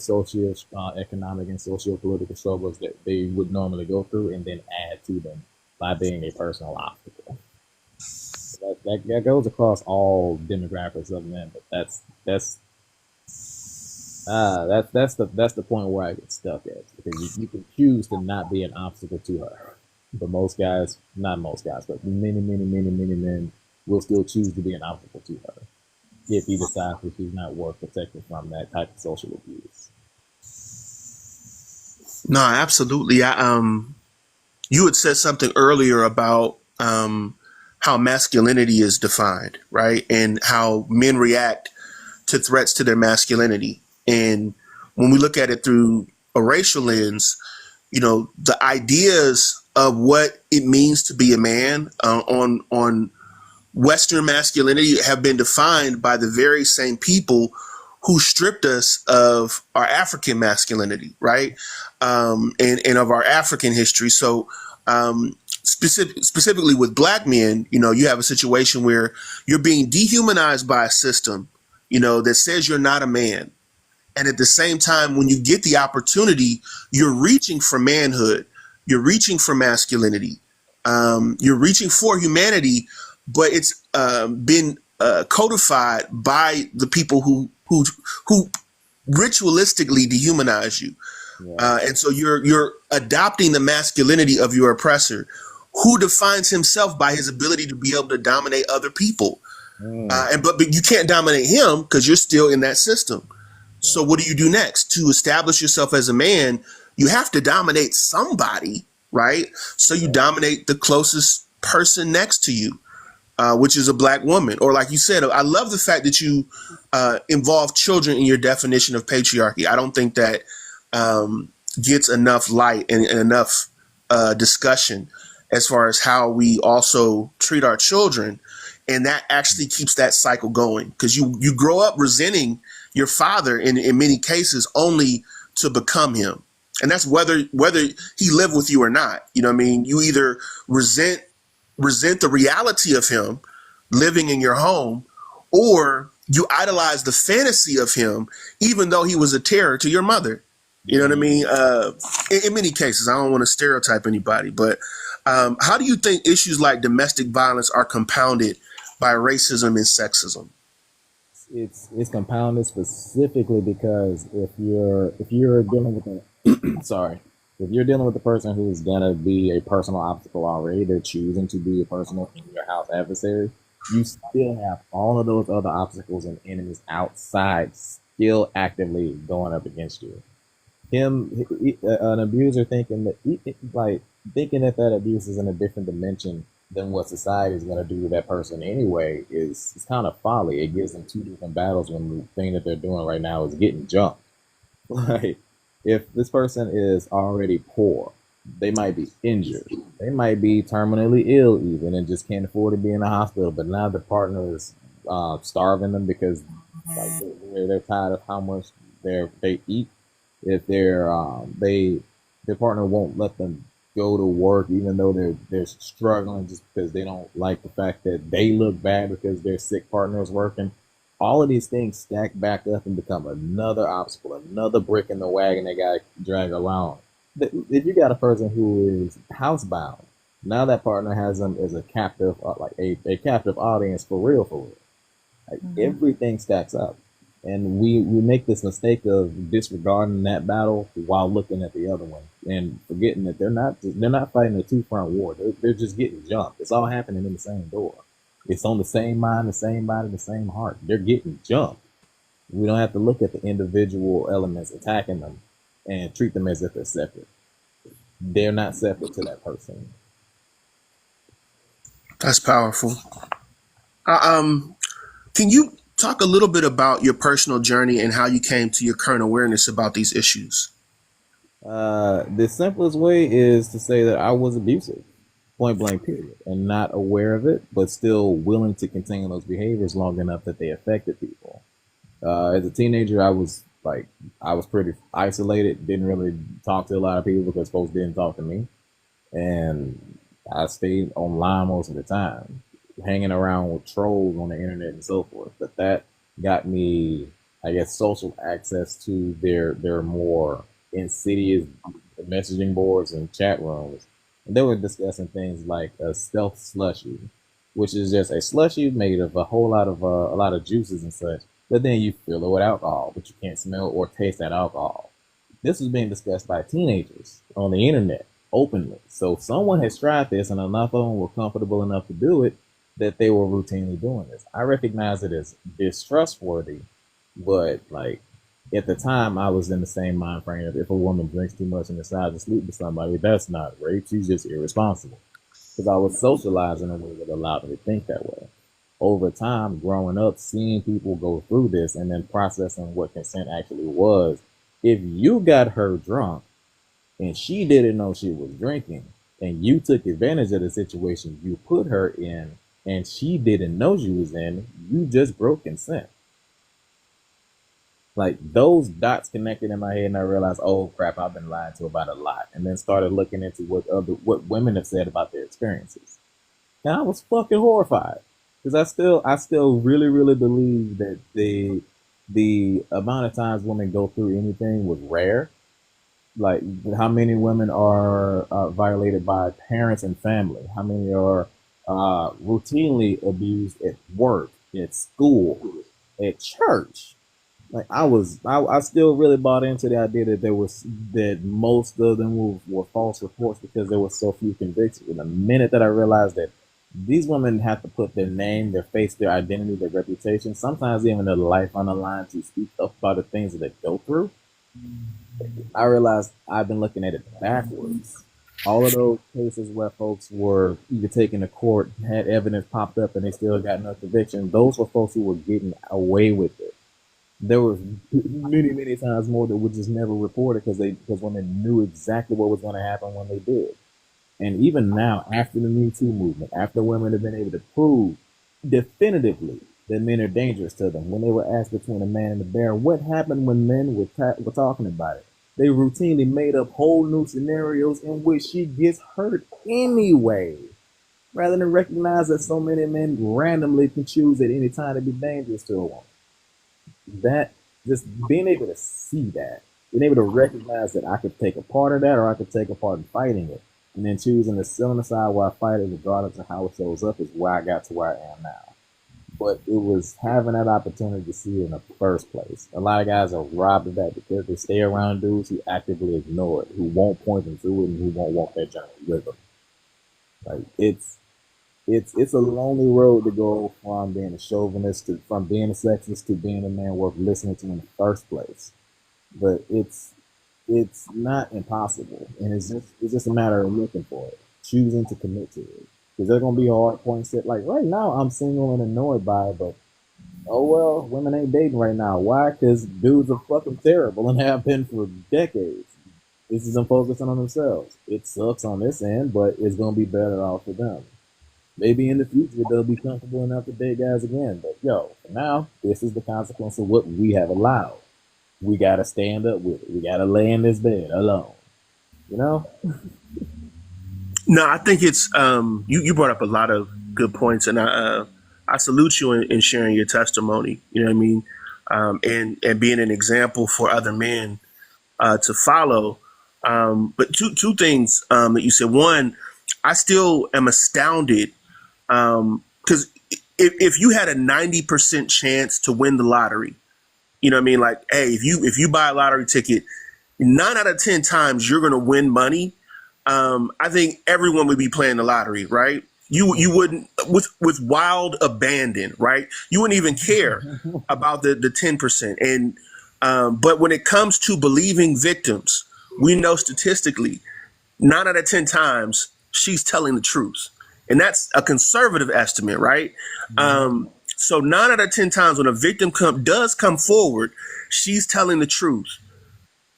economic and socio-political struggles that they would normally go through, and then add to them by being a personal obstacle. That goes across all demographics of men, but that's the point where I get stuck at, because you can choose to not be an obstacle to her. But not most guys, but many men will still choose to be an obstacle to her if he decides that she's not worth protecting from that type of social abuse. No, absolutely. You had said something earlier about how masculinity is defined, right? And how men react to threats to their masculinity. And when we look at it through a racial lens, the ideas of what it means to be a man on Western masculinity have been defined by the very same people who stripped us of our African masculinity, right? And of our African history. So specifically with black men, you have a situation where you're being dehumanized by a system, that says you're not a man. And at the same time, when you get the opportunity, you're reaching for manhood. You're reaching for masculinity. You're reaching for humanity, but it's been codified by the people who ritualistically dehumanize you. Yeah. And so you're adopting the masculinity of your oppressor, who defines himself by his ability to be able to dominate other people. But you can't dominate him because you're still in that system. So what do you do next? To establish yourself as a man, you have to dominate somebody, right? So you dominate the closest person next to you, which is a black woman. Or like you said, I love the fact that you involve children in your definition of patriarchy. I don't think that gets enough light and enough discussion as far as how we also treat our children. And that actually keeps that cycle going, because you grow up resenting your father in many cases only to become him. And that's whether he lived with you or not. You know what I mean? You either resent the reality of him living in your home, or you idolize the fantasy of him, even though he was a terror to your mother. You know what I mean? In many cases, I don't want to stereotype anybody, but how do you think issues like domestic violence are compounded by racism and sexism? It's compounded specifically because if you're dealing with a sorry, if you're dealing with a person who's gonna be a personal obstacle already, they're choosing to be a personal in your house adversary. You still have all of those other obstacles and enemies outside still actively going up against you. An abuser thinking that like thinking that that abuse is in a different dimension than what society is going to do to that person anyway is kind of folly. It gives them two different battles when the thing that they're doing right now is getting jumped. Like, if this person is already poor, they might be injured, they might be terminally ill even, and just can't afford to be in the hospital. But now the partner is starving them because like they're tired of how much they eat. If their partner won't let them go to work even though they're struggling, just because they don't like the fact that they look bad because their sick partner is working. All of these things stack back up and become another obstacle, another brick in the wagon they got to drag along. If you got a person who is housebound, now that partner has them as a captive, like a captive audience for real, for real. Like Mm-hmm. everything stacks up, and we make this mistake of disregarding that battle while looking at the other one and forgetting that they're not fighting a two front war. They're just getting jumped. It's all happening in the same door. It's on the same mind, the same body, the same heart. They're getting jumped. We don't have to look at the individual elements attacking them and treat them as if they're separate. They're not separate to that person. That's powerful. Can you talk a little bit about your personal journey and how you came to your current awareness about these issues? The simplest way is to say that I was abusive, point blank, period, and not aware of it, but still willing to continue those behaviors long enough that they affected people. As a teenager, I was pretty isolated, didn't really talk to a lot of people because folks didn't talk to me, and I stayed online most of the time, hanging around with trolls on the internet and so forth. But that got me, I guess, social access to their more insidious messaging boards and chat rooms. And they were discussing things like a stealth slushy, which is just a slushy made of a lot of juices and such. But then you fill it with alcohol, but you can't smell or taste that alcohol. This was being discussed by teenagers on the internet openly. So someone has tried this, and enough of them were comfortable enough to do it that they were routinely doing this. I recognize it as distrustworthy, but like at the time, I was in the same mind frame of if a woman drinks too much and decides to sleep with somebody, that's not rape. She's just irresponsible. Because I was socialized in a way that allowed me to think that way. Over time, growing up, seeing people go through this and then processing what consent actually was, if you got her drunk and she didn't know she was drinking, and you took advantage of the situation you put her in, and she didn't know she was in, you just broke consent. Like those dots connected in my head, and I realized, oh crap, I've been lied to about a lot, and then started looking into what women have said about their experiences, and I was fucking horrified because I still really believe that the amount of times women go through anything was rare. Like how many women are violated by parents and family? How many are routinely abused at work, at school, at church? Like I still really bought into the idea that that most of them were false reports because there were so few convictions. And the minute that I realized that these women have to put their name, their face, their identity, their reputation, sometimes even their life on the line to speak up about the things that they go through, I realized I've been looking at it backwards. All of those cases where folks were either taken to court, had evidence popped up, and they still got no conviction, those were folks who were getting away with it. There was many times more that were just never reported because women knew exactly what was going to happen when they did. And even now, after the Me Too movement, after women have been able to prove definitively that men are dangerous to them, when they were asked between a man and a bear, what happened when men were talking about it? They routinely made up whole new scenarios in which she gets hurt anyway, rather than recognize that so many men randomly can choose at any time to be dangerous to a woman. That just being able to see that, being able to recognize that I could take a part of that or I could take a part in fighting it, and then choosing to sit on the side while I fight it, regardless of how it shows up, is where I got to where I am now. But it was having that opportunity to see it in the first place. A lot of guys are robbed of that because they stay around dudes who actively ignore it, who won't point them through it, and who won't walk that journey with them. Like it's a lonely road to go from being a chauvinist to from being a sexist to being a man worth listening to in the first place. But it's not impossible, and it's just a matter of looking for it, choosing to commit to it. Because there's gonna be hard points that, like, right now I'm single and annoyed by it, but oh well, women ain't dating right now. Why? Because dudes are fucking terrible and have been for decades. This is them focusing on themselves. It sucks on this end, but it's gonna be better off for them. Maybe in the future they'll be comfortable enough to date guys again. But yo, for now, this is the consequence of what we have allowed. We gotta stand up with it. We gotta lay in this bed alone. You know? No, I think it's you brought up a lot of good points, and I salute you in sharing your testimony. You know what I mean, and being an example for other men to follow. But two things that you said. One, I still am astounded because if you had a 90% chance to win the lottery, you know what I mean? Like, hey, if you buy a lottery ticket, 9 out of 10 times you're gonna win money. I think everyone would be playing the lottery, right? You wouldn't with wild abandon, right? You wouldn't even care about the 10%. And but when it comes to believing victims, we know statistically 9 out of 10 times she's telling the truth, and that's a conservative estimate, right? So 9 out of 10 times when a victim does come forward, she's telling the truth.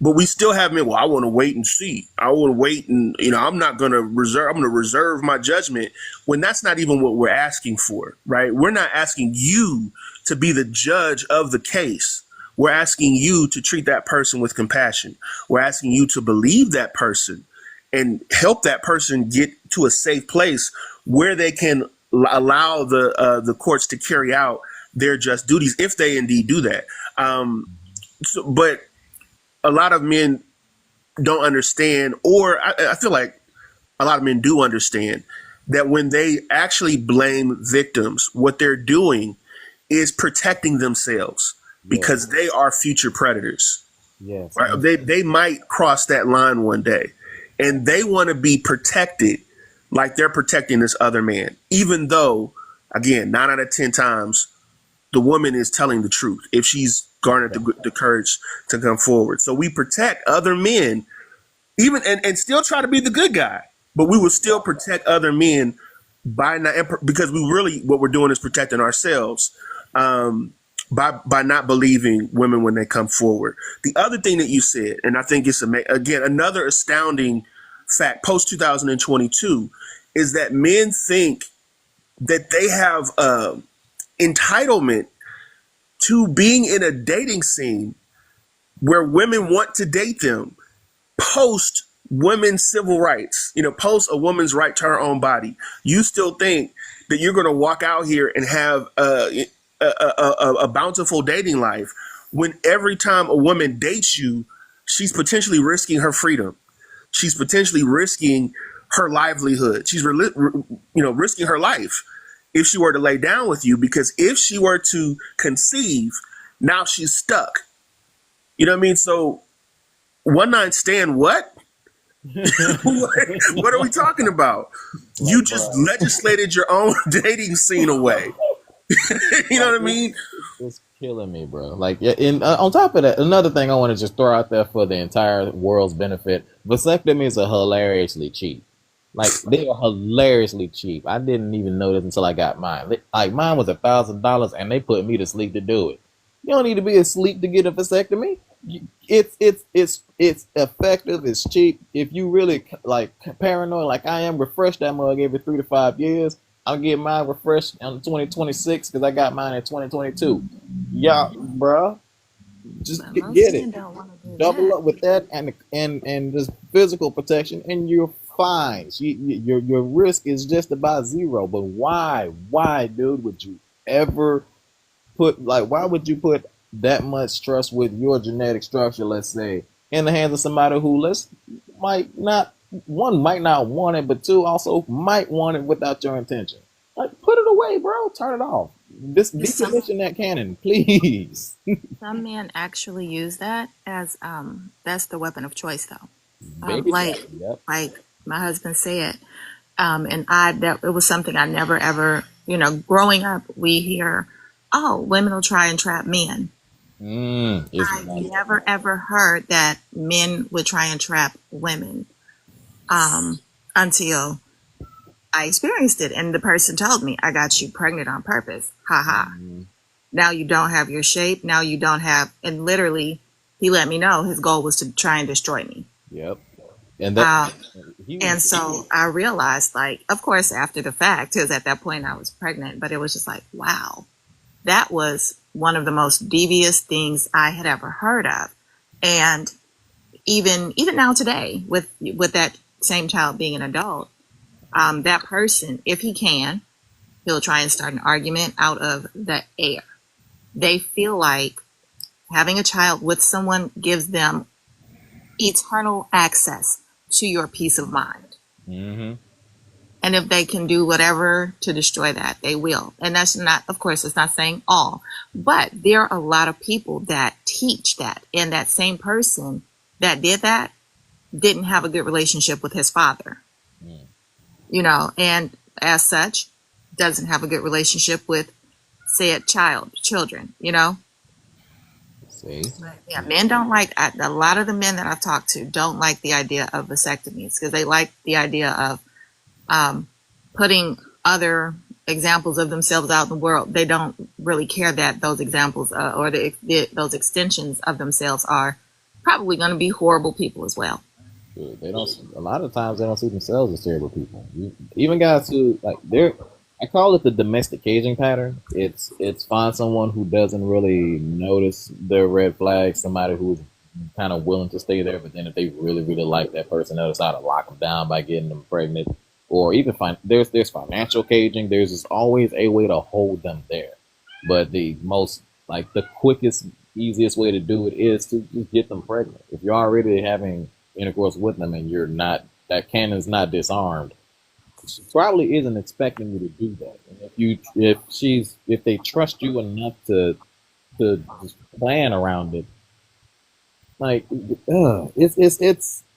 But we still have men. Well, I want to wait and see. I want to wait, and I'm not going to reserve. I'm going to reserve my judgment when that's not even what we're asking for, right? We're not asking you to be the judge of the case. We're asking you to treat that person with compassion. We're asking you to believe that person and help that person get to a safe place where they can allow the courts to carry out their just duties if they indeed do that. But a lot of men don't understand, or I feel like a lot of men do understand that when they actually blame victims, what they're doing is protecting themselves because they are future predators. Yes. Right? They might cross that line one day, and they want to be protected like they're protecting this other man, even though, again, 9 out of 10 times the woman is telling the truth if she's garnered the courage to come forward. So we protect other men, even and still try to be the good guy, but we will still protect other men by not, because we really, what we're doing is protecting ourselves by not believing women when they come forward. The other thing that you said, and I think it's again another astounding fact post 2022, is that men think that they have entitlement to being in a dating scene where women want to date them post women's civil rights, post a woman's right to her own body. You still think that you're going to walk out here and have a bountiful dating life when every time a woman dates you, she's potentially risking her freedom. She's potentially risking her livelihood. She's risking her life if she were to lay down with you, because if she were to conceive, now she's stuck. You know what I mean? So one night stand, what? What are we talking about? You just legislated your own dating scene away. You know what I mean? It's killing me, bro. Like, yeah, and on top of that, another thing I want to just throw out there for the entire world's benefit: vasectomies are hilariously cheap. Like, they are hilariously cheap. I didn't even know this until I got mine. Like, mine was $1,000, and they put me to sleep to do it. You don't need to be asleep to get a vasectomy. It's effective. It's cheap. If you really like paranoid, like I am, refresh that mug every 3 to 5 years. I'll get mine refreshed in 2026 because I got mine in 2022. Yeah, bro, just But most get it. men don't want to do Double that. up with that and just physical protection, and you're fine. Your risk is just about zero. But why, dude, would you ever put like why would you put that much trust with your genetic structure, let's say, in the hands of somebody who might not one might not want it, but two also might want it without your intention. Like, put it away, bro. Turn it off. This Some decommission that cannon, please. some men actually use that as that's the weapon of choice though. Baby shot. Like Yep. my husband said, and I that it was something I never ever growing up we hear, oh, women will try and trap men. It's I not. never ever heard that men would try and trap women until I experienced it, and the person told me, I got you pregnant on purpose. Ha ha. Now you don't have your shape. Now you don't have, and literally, he let me know his goal was to try and destroy me. Yep. And that Um, he was. and so I realized, like, of course, after the fact, because at that point I was pregnant, but it was just like, wow, that was one of the most devious things I had ever heard of. And even now today, with that same child being an adult, that person, if he can, he'll try and start an argument out of the air. They feel like having a child with someone gives them eternal access to your peace of mind. Mm-hmm. And if they can do whatever to destroy that, they will. And that's not, of course, it's not saying all, but there are a lot of people that teach that. And that same person that did that didn't have a good relationship with his father, and as such, doesn't have a good relationship with, say, children. See. But yeah, men don't like, a lot of the men that I've talked to don't like the idea of vasectomies because they like the idea of putting other examples of themselves out in the world. They don't really care that those examples or those extensions of themselves are probably going to be horrible people as well. They don't. A lot of times they don't see themselves as terrible people. Even guys who like they're. I call it the domestic caging pattern. It's find someone who doesn't really notice their red flags. Somebody who's kind of willing to stay there, but then if they really really like that person, they'll decide to lock them down by getting them pregnant, or even there's financial caging. There's just always a way to hold them there. But the most the quickest, easiest way to do it is to just get them pregnant. If you're already having intercourse with them and you're not that cannon's not disarmed, she probably isn't expecting you to do that. And if they trust you enough to just plan around it, like it's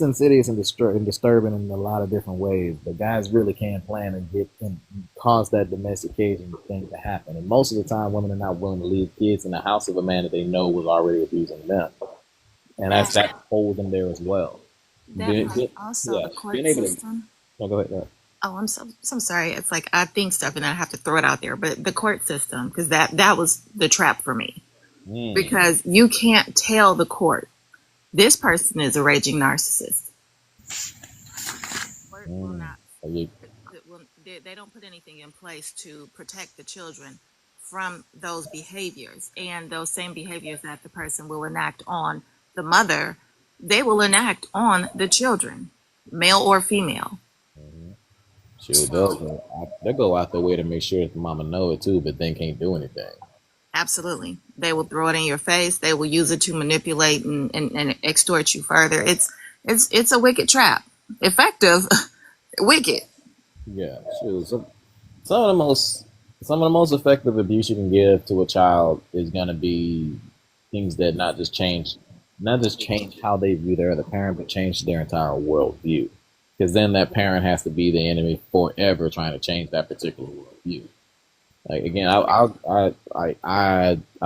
insidious and disturbing in a lot of different ways. But guys really can plan and get and cause that domestication thing to happen. And most of the time, women are not willing to leave kids in the house of a man that they know was already abusing them, and that holds them there as well. Also, the court Being able to. system. No, go ahead. Oh, I'm so sorry. It's like I think stuff and then I have to throw it out there. But the court system, because that was the trap for me. Because you can't tell the court this person is a raging narcissist. Court will not. They don't put anything in place to protect the children from those behaviors, and those same behaviors that the person will enact on the mother, they will enact on the children, male or female. Sure, they'll go out their way to make sure that the mama know it too, but then can't do anything. Absolutely. They will throw it in your face. They will use it to manipulate and extort you further. It's a wicked trap. Effective, wicked. Yeah, sure. Some of the most effective abuse you can give to a child is gonna be things that not just change how they view their other parent, but change their entire worldview. Because then that parent has to be the enemy forever trying to change that particular worldview. Like again, I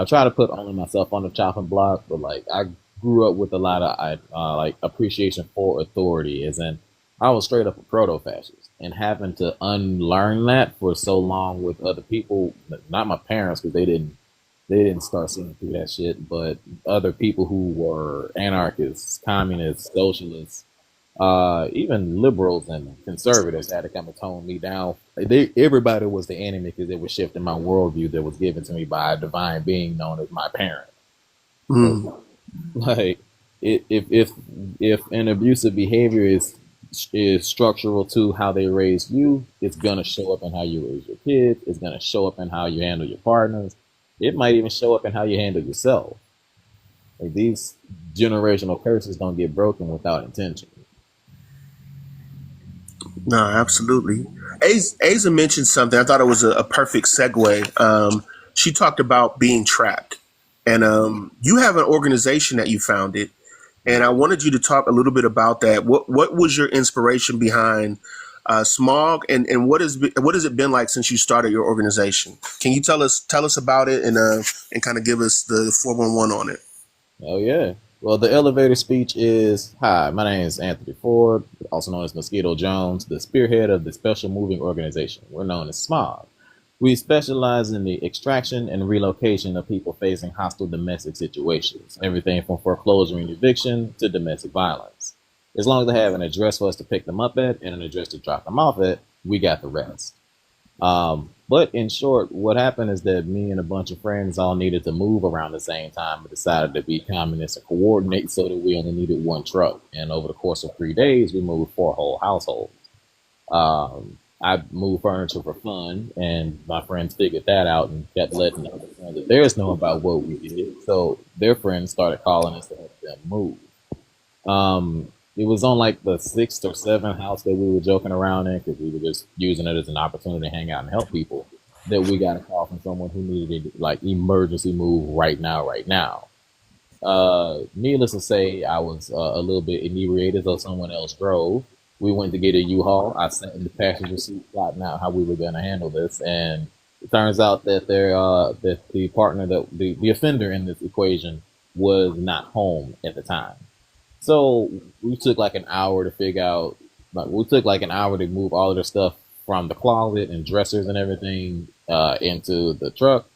try to put only myself on the chopping block, but like I grew up with a lot of like appreciation for authority, as in I was straight up a proto fascist, and having to unlearn that for so long with other people, not my parents because they didn't start seeing through that shit, but other people who were anarchists, communists, socialists, even liberals and conservatives had to come and tone me down. Everybody was the enemy because they were shifting my worldview that was given to me by a divine being known as my parent. Mm. Like, if an abusive behavior is structural to how they raise you, it's gonna show up in how you raise your kids. It's gonna show up in how you handle your partners. It might even show up in how you handle yourself. Like these generational curses don't get broken without intention. No, absolutely. Asa mentioned something. I thought it was a perfect segue. She talked about being trapped, and you have an organization that you founded, and I wanted you to talk a little bit about that. What was your inspiration behind Smog, and what has it been like since you started your organization? Can you tell us about it and kind of give us the 411 on it? Oh yeah. Well, the elevator speech is, "Hi, my name is Anthony Ford, also known as Mosquito Jones, the spearhead of the Special Moving Organization. We're known as SMOG. We specialize in the extraction and relocation of people facing hostile domestic situations, everything from foreclosure and eviction to domestic violence. As long as they have an address for us to pick them up at and an address to drop them off at, we got the rest." But in short, what happened is that me and a bunch of friends all needed to move around the same time and decided to be communists and coordinate so that we only needed one truck. And over the course of 3 days, we moved 4 whole households. I moved furniture for fun, and my friends figured that out and kept letting other friends of theirs know about what we did. So their friends started calling us to help them move. It was on like the sixth or seventh house that we were joking around in because we were just using it as an opportunity to hang out and help people. That we got a call from someone who needed like emergency move right now, right now. Needless to say, I was a little bit inebriated, so someone else drove. We went to get a U-Haul. I sat in the passenger seat, plotting out how we were going to handle this, and it turns out that that the partner that the offender in this equation was not home at the time. So we took like an hour to figure out. Like we took like an hour to move all of their stuff from the closet and dressers and everything into the truck,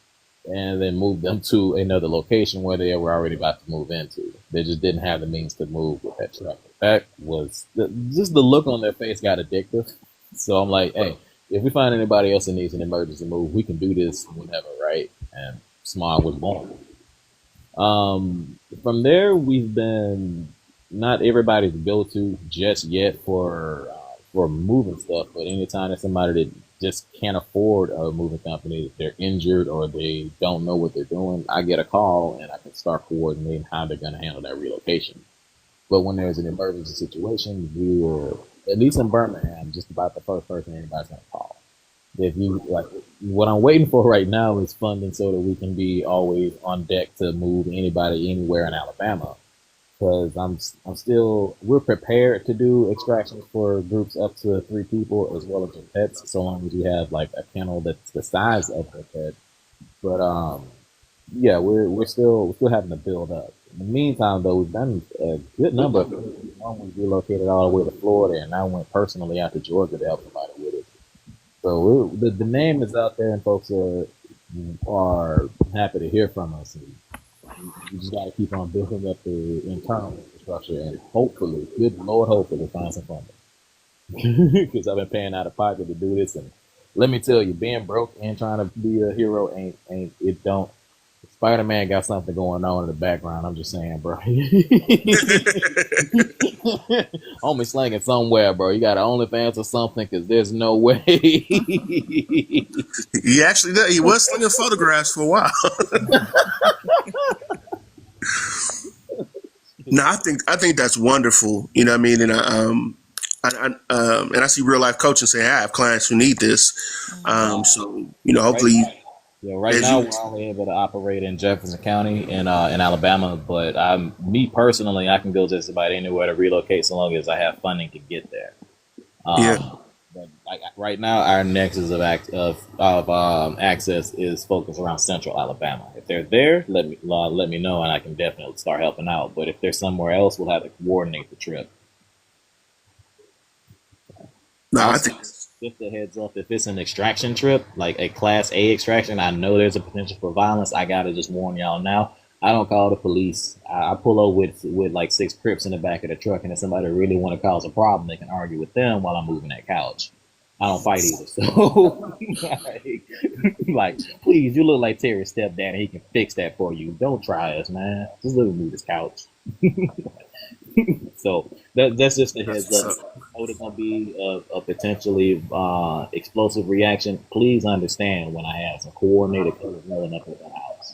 and then move them to another location where they were already about to move into. They just didn't have the means to move with that truck. That was just the look on their face got addictive. So I'm like, hey, if we find anybody else that needs an emergency move, we can do this whenever, right? And Small was born. From there, we've been not everybody's go-to just yet for moving stuff, but anytime there's somebody that just can't afford a moving company, if they're injured or they don't know what they're doing, I get a call and I can start coordinating how they're going to handle that relocation. But when there's an emergency situation, we will, at least in Birmingham, just about the first person anybody's going to call. If you like, what I'm waiting for right now is funding so that we can be always on deck to move anybody anywhere in Alabama. Because I'm still, we're prepared to do extractions for groups up to 3 people as well as their pets, so long as you have like a kennel that's the size of the pet. But yeah, we're still having to build up. In the meantime, though, we've done a good number of things. One, we relocated all the way to Florida, and I went personally out to Georgia to help somebody with it. So the name is out there, and folks are happy to hear from us. And we just got to keep on building up the internal infrastructure, and hopefully, good Lord, hopefully, find some funding. Because I've been paying out of pocket to do this, and let me tell you, being broke and trying to be a hero ain't it don't. Spider-Man got something going on in the background. I'm just saying, bro. Homie slanging somewhere, bro. You got to OnlyFans or something, because there's no way. He actually did. He was slinging photographs for a while. No, I think that's wonderful. You know what I mean? And and I see real life coaching say, I have clients who need this. So Right hopefully, now, yeah, right as now you, we're only able to operate in Jefferson County in Alabama, but me personally, I can go just about anywhere to relocate so long as I have funding to get there. yeah, Um, but like right now, our nexus of access is focused around Central Alabama. If they're there, let me know, and I can definitely start helping out. But if they're somewhere else, we'll have to coordinate the trip. No, I Also, think just a heads up, if it's an extraction trip, like a Class A extraction, I know there's a potential for violence. I gotta just warn y'all now. I don't call the police. I pull up with like 6 Crips in the back of the truck, and if somebody really want to cause a problem, they can argue with them while I'm moving that couch. I don't fight either. So, like, please, you look like Terry's stepdad. He can fix that for you. Don't try us, man. Just let me move this couch. So that's just a that's heads what's up. up. Know there's gonna be a potentially explosive reaction. Please understand when I have some coordinated colors rolling up at the house.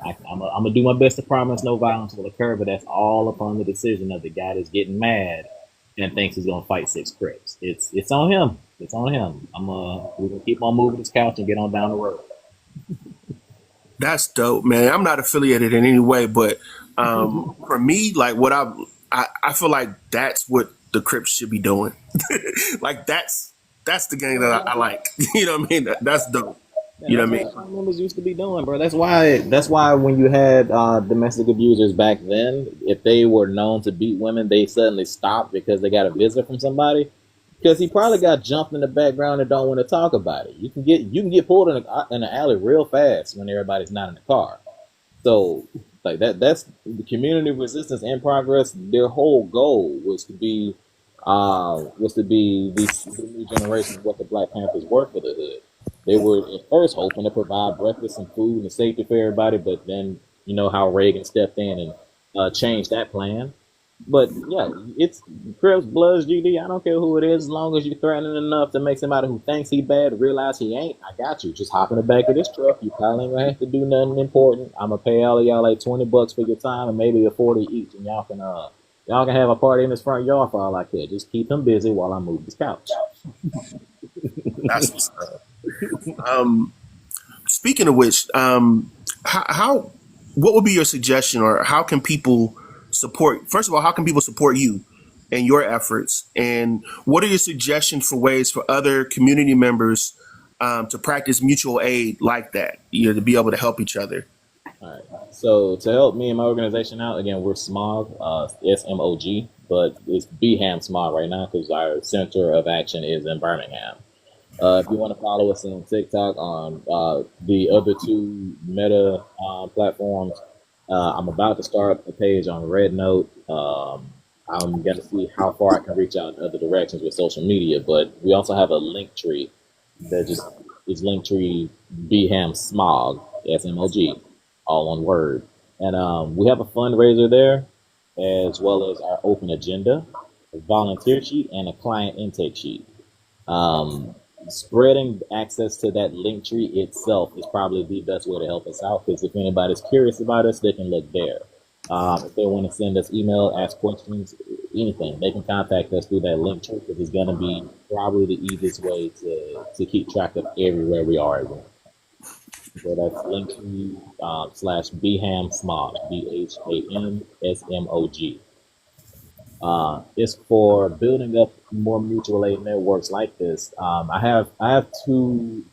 I'm gonna do my best to promise no violence will occur, but that's all upon the decision of the guy that's getting mad and thinks he's gonna fight 6 Crips. It's on him. It's on him. We're gonna keep on moving this couch and get on down the road. That's dope, man. I'm not affiliated in any way, but for me, like I feel like that's what the Crips should be doing. Like that's the game that I like. You know what I mean? That's dope. Yeah, You know that's what I what mean? family members used to be doing, bro. That's why when you had domestic abusers back then, if they were known to beat women, they suddenly stopped because they got a visit from somebody. Because he probably got jumped in the background and don't want to talk about it. You can get pulled in the alley real fast when everybody's not in the car. So like that's the community resistance in progress. Their whole goal was to be the new generation of what the Black Panthers were for the hood. They were at first hoping to provide breakfast and food and safety for everybody, but then you know how Reagan stepped in and changed that plan. But yeah, it's Crips, Bloods, GD. I don't care who it is, as long as you're threatening enough to make somebody who thinks he bad realize he ain't. I got you. Just hop in the back of this truck. You probably ain't gonna have to do nothing important. I'm gonna pay all of y'all like $20 for your time and maybe a 40 each, and y'all can have a party in this front yard for all I care. Just keep them busy while I move this couch. That's what's up. Um, Speaking of which, how what would be your suggestion, or how can people support? First of all, how can people support you and your efforts? And what are your suggestions for ways for other community members to practice mutual aid like that? You know, to be able to help each other. All right. So to help me and my organization out, again, we're SMOG, SMOG, but it's BHAM SMOG right now because our center of action is in Birmingham. If you want to follow us on TikTok on the other two Meta platforms, I'm about to start a page on Red Note. I'm going to see how far I can reach out in other directions with social media, but we also have a link tree that just is Linktree BHAM Smog, SMOG, all one word. And we have a fundraiser there, as well as our open agenda, a volunteer sheet, and a client intake sheet. Um, Spreading access to that link tree itself is probably the best way to help us out because if anybody's curious about us, they can look there. If they want to send us email, ask questions, anything, they can contact us through that link tree because it's going to be probably the easiest way to keep track of everywhere we are. So that's linktree slash bhamsmog, BHAMSMOG. Is for building up more mutual aid networks like this. I have two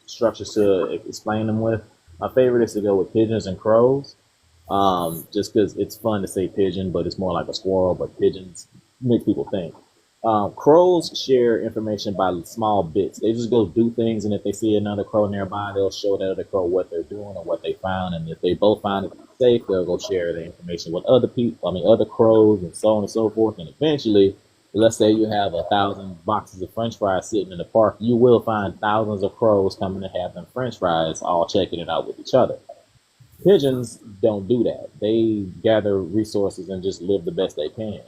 structures to explain them with. My favorite is to go with pigeons and crows, just because it's fun to say pigeon, but it's more like a squirrel. But pigeons make people think. Crows share information by small bits. They just go do things, and if they see another crow nearby, they'll show that other crow what they're doing and what they found. And if they both find it safe, they'll go share the information with other people. I mean, other crows, and so on and so forth. And eventually, let's say you have 1,000 boxes of French fries sitting in the park, you will find thousands of crows coming to have them French fries, all checking it out with each other. Pigeons don't do that. They gather resources and just live the best they can.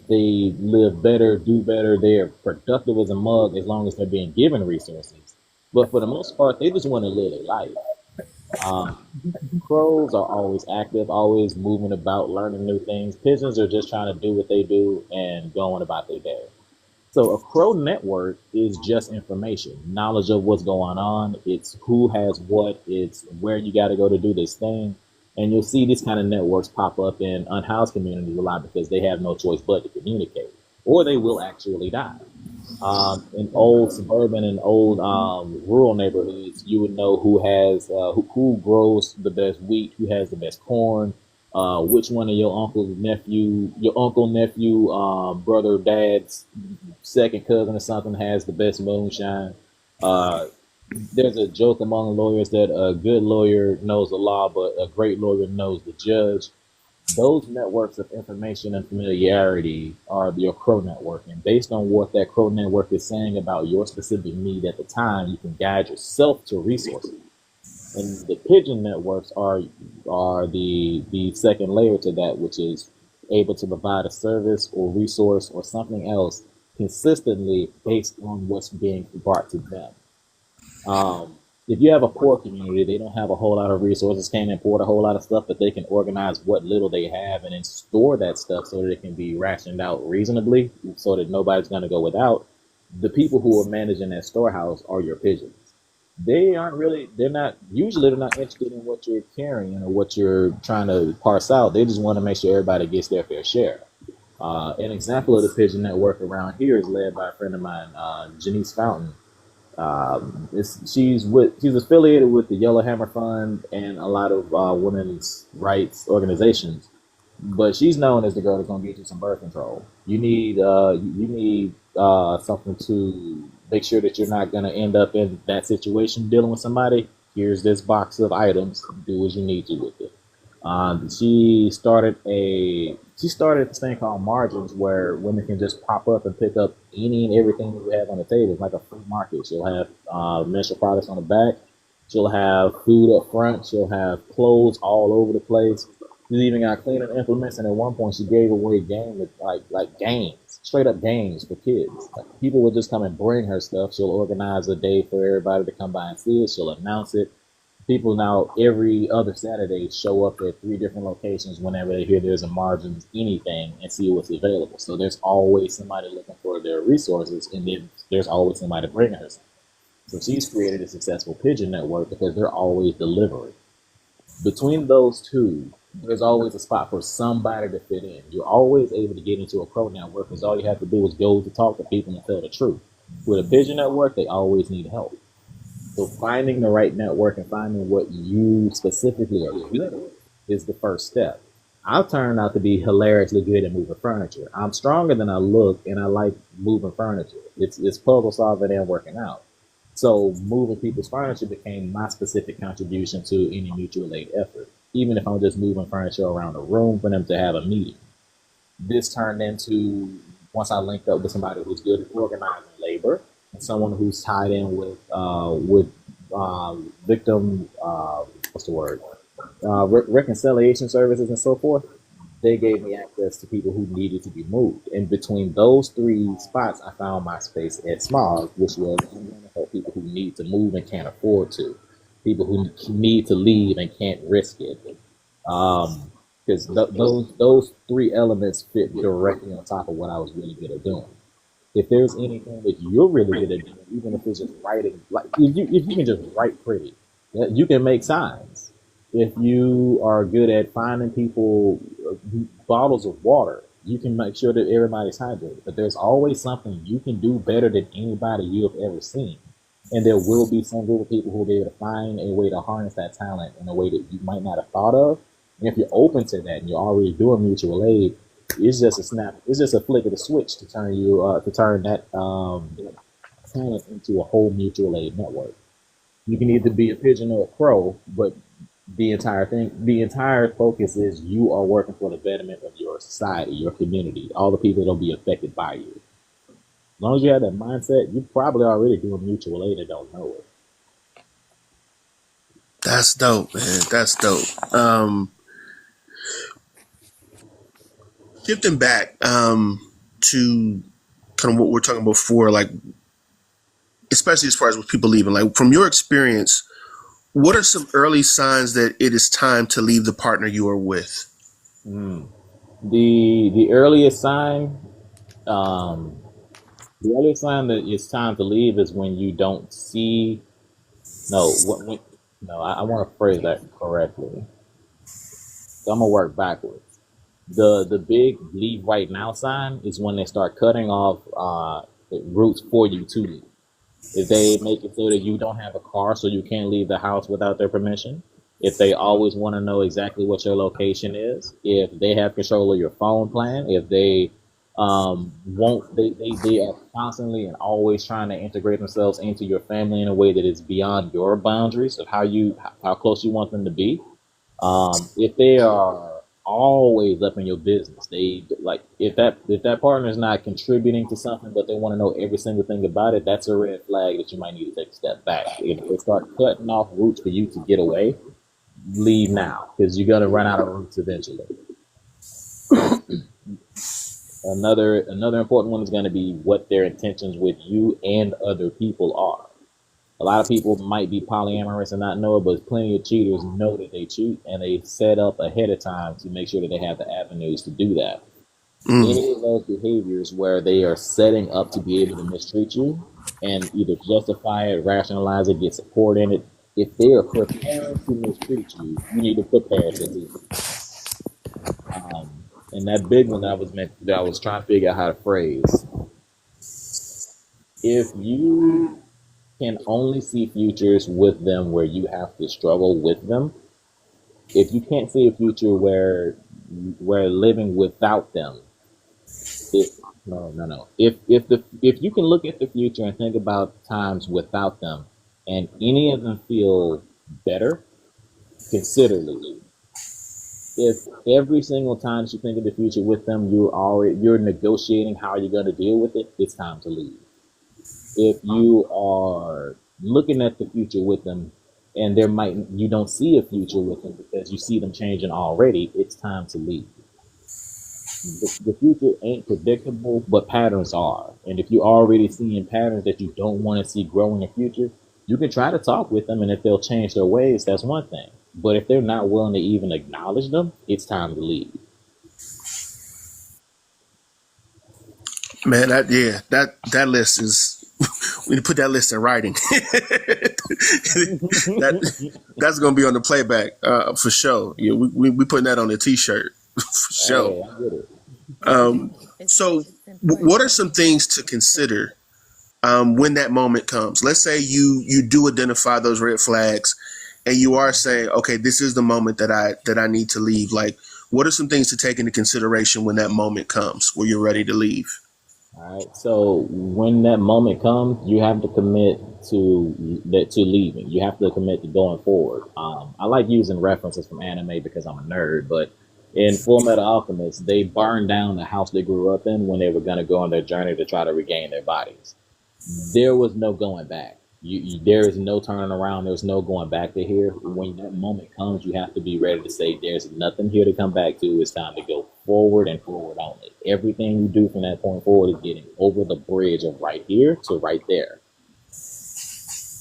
They live better, do better. They're productive as a mug as long as they're being given resources. But for the most part, they just want to live a life. Um, Crows are always active, always moving about, learning new things. Pigeons are just trying to do what they do and going about their day. So a crow network is just information, knowledge of what's going on. It's who has what. It's where you got to go to do this thing. And you'll see these kind of networks pop up in unhoused communities a lot because they have no choice but to communicate. or they will actually die. In old suburban and old rural neighborhoods, you would know who has who grows the best wheat, who has the best corn, which one of your uncle, nephew, brother, dad's second cousin or something has the best moonshine. Uh, there's a joke among lawyers that a good lawyer knows the law, but a great lawyer knows the judge. Those networks of information and familiarity are your crow network. And based on what that crow network is saying about your specific need at the time, you can guide yourself to resources. And the pigeon networks are the second layer to that, which is able to provide a service or resource or something else consistently based on what's being brought to them. If you have a poor community, they don't have a whole lot of resources, can't import a whole lot of stuff, but they can organize what little they have and then store that stuff so that it can be rationed out reasonably so that nobody's going to go without. The people who are managing that storehouse are your pigeons. They're not interested in what you're carrying or what you're trying to parse out. They just want to make sure everybody gets their fair share. An example of the pigeon network around here is led by a friend of mine, Janice Fountain. She's affiliated with the Yellowhammer Fund and a lot of women's rights organizations, but she's known as the girl that's gonna get you some birth control. You need something to make sure that you're not gonna end up in that situation dealing with somebody. Here's this box of items. Do as you need to with it. She started this thing called margins where women can just pop up and pick up any and everything that you have on the table. It's like a free market. She'll have menstrual products on the back. She'll have food up front. She'll have clothes all over the place. She's even got cleaning implements. And at one point, she gave away games like games, straight up games for kids. Like people would just come and bring her stuff. She'll organize a day for everybody to come by and see it. She'll announce it. People now every other Saturday show up at three different locations whenever they hear there's a margins anything and see what's available. So there's always somebody looking for their resources, and then there's always somebody bringing her something. So she's created a successful pigeon network because they're always delivering. Between those two, there's always a spot for somebody to fit in. You're always able to get into a crow network because all you have to do is go to talk to people and tell the truth. With a pigeon network, they always need help. So finding the right network and finding what you specifically are good at is the first step. I've turned out to be hilariously good at moving furniture. I'm stronger than I look, and I like moving furniture. It's puzzle solving and working out. So moving people's furniture became my specific contribution to any mutual aid effort. Even if I'm just moving furniture around a room for them to have a meeting. This turned into once I linked up with somebody who's good at organizing labor and someone who's tied in with victim what's the word reconciliation services and so forth. They gave me access to people who needed to be moved. And between those three spots, I found my space at Smiles, which was I'm going to help people who need to move and can't afford to, people who need to leave and can't risk it. Because those three elements fit directly on top of what I was really good at doing. If there's anything that you're really good at doing, even if it's just writing, like if you can just write pretty, you can make signs. If you are good at finding people bottles of water, you can make sure that everybody's hydrated. But there's always something you can do better than anybody you have ever seen. And there will be some group of people who will be able to find a way to harness that talent in a way that you might not have thought of. And if you're open to that and you're already doing mutual aid, it's just a snap. It's just a flick of the switch to turn that talent into a whole mutual aid network. You can either be a pigeon or a crow, but the entire focus is you are working for the betterment of your society, your community, all the people that will be affected by you. As long as you have that mindset, you're probably already doing mutual aid and don't know it. That's dope, man. That's dope. Shifting back to kind of what we're talking about before, like especially as far as with people leaving, like from your experience, what are some early signs that it is time to leave the partner you are with? Mm. The earliest sign, um, the earliest sign that it's time to leave is when you don't see. No, no, I want to phrase that correctly. So I'm gonna work backwards. The big leave right now sign is when they start cutting off routes for you to leave. If they make it so that you don't have a car, so you can't leave the house without their permission. If they always want to know exactly what your location is. If they have control of your phone plan. If they won't, they are constantly and always trying to integrate themselves into your family in a way that is beyond your boundaries of how close you want them to be. If they are always up in your business, they like if that partner is not contributing to something, but they want to know every single thing about it. That's a red flag that you might need to take a step back. If they start cutting off routes for you to get away, leave now because you're gonna run out of routes eventually. Another important one is going to be what their intentions with you and other people are. A lot of people might be polyamorous and not know it, but plenty of cheaters know that they cheat and they set up ahead of time to make sure that they have the avenues to do that. Mm. Any of those behaviors where they are setting up to be able to mistreat you and either justify it, rationalize it, get support in it, if they are preparing to mistreat you, you need to prepare to leave. And that big one that I was trying to figure out how to phrase. If you can only see futures with them where you have to struggle with them, if you can't see a future where living without them, if no. If you can look at the future and think about times without them, and any of them feel better, consider leaving. If every single time you think of the future with them, you're negotiating how you're going to deal with it, it's time to leave. If you are looking at the future with them and you don't see a future with them because you see them changing already, it's time to leave. The future ain't predictable, but patterns are. And if you're already seeing patterns that you don't want to see grow in the future, you can try to talk with them, and if they'll change their ways, that's one thing. But if they're not willing to even acknowledge them, it's time to leave. Man, that list is. We need to put that list in writing. that that's gonna be on the playback for sure. Yeah, we putting that on a t-shirt for sure. Hey, I get it. So, It's important what are that some we things to consider when that moment comes? Let's say you do identify those red flags, and you are saying, okay, this is the moment that I need to leave. Like, what are some things to take into consideration when that moment comes, where you're ready to leave? All right. So when that moment comes, you have to commit to leaving. You have to commit to going forward. I like using references from anime because I'm a nerd, but in Full Metal Alchemist, they burned down the house they grew up in when they were going to go on their journey to try to regain their bodies. There was no going back. There is no turning around. There's no going back to here. When that moment comes, you have to be ready to say, there's nothing here to come back to. It's time to go forward and forward only. Everything you do from that point forward is getting over the bridge of right here to right there.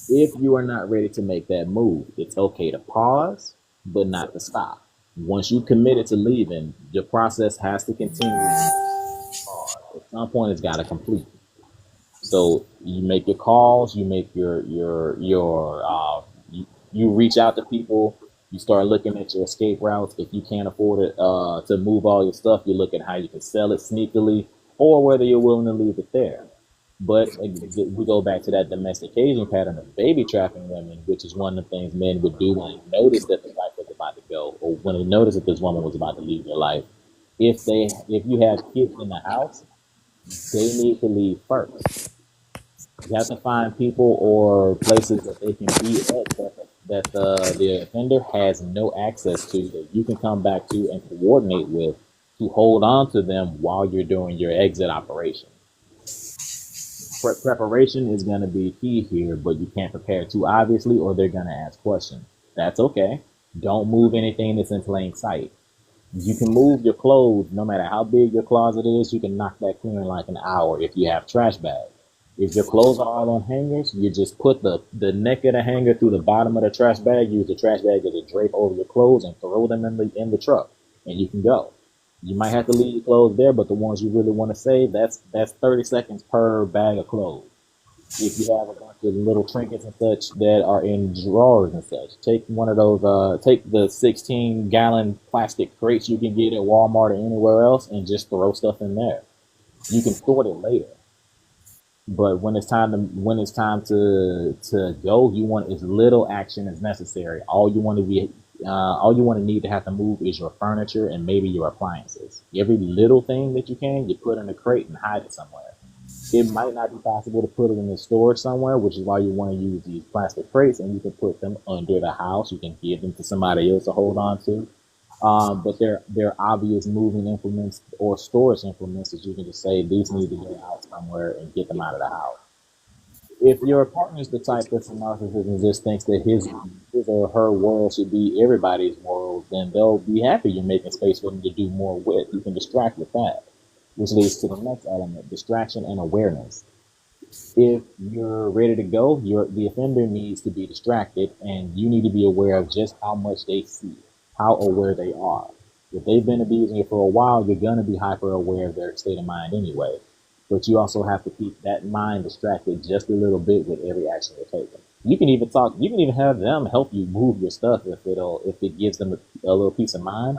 If you are not ready to make that move, it's okay to pause, but not to stop. Once you committed to leaving, your process has to continue. At some point, it's got to complete. So you make your calls, you make you reach out to people, you start looking at your escape routes. If you can't afford it to move all your stuff, you look at how you can sell it sneakily, or whether you're willing to leave it there. But we go back to that domestication pattern of baby trapping women, which is one of the things men would do when they notice that the wife was about to go, or when they notice that this woman was about to leave their life. If you have kids in the house, they need to leave first. You have to find people or places that they can be at that the offender has no access to that you can come back to and coordinate with to hold on to them while you're doing your exit operation. Preparation is going to be key here, but you can't prepare too obviously or they're going to ask questions. That's okay. Don't move anything that's in plain sight. You can move your clothes no matter how big your closet is. You can knock that clear in like an hour if you have trash bags. If your clothes are all on hangers, you just put the neck of the hanger through the bottom of the trash bag. Use the trash bag as a drape over your clothes and throw them in the truck, and you can go. You might have to leave your clothes there, but the ones you really want to save, that's 30 seconds per bag of clothes. If you have a bunch of little trinkets and such that are in drawers and such, take one of those, take the 16-gallon plastic crates you can get at Walmart or anywhere else and just throw stuff in there. You can sort it later. But when it's time to go, you want as little action as necessary. All you want to need to have to move is your furniture and maybe your appliances. Every little thing that you can, you put in a crate and hide it somewhere. It might not be possible to put it in the storage somewhere, which is why you want to use these plastic crates, and you can put them under the house. You can give them to somebody else to hold on to. But they're obvious moving implements or storage implements that you can just say these need to go out somewhere and get them out of the house. If your partner is the type that's a narcissist and just thinks that his or her world should be everybody's world, then they'll be happy you're making space for them to do more with. You can distract with that, which leads to the next element: distraction and awareness. If you're ready to go, the offender needs to be distracted, and you need to be aware of just how much they see, how aware they are. If they've been abusing you for a while, you're gonna be hyper aware of their state of mind anyway. But you also have to keep that mind distracted just a little bit with every action you're taking. You can even talk. You can even have them help you move your stuff if it gives them a little peace of mind.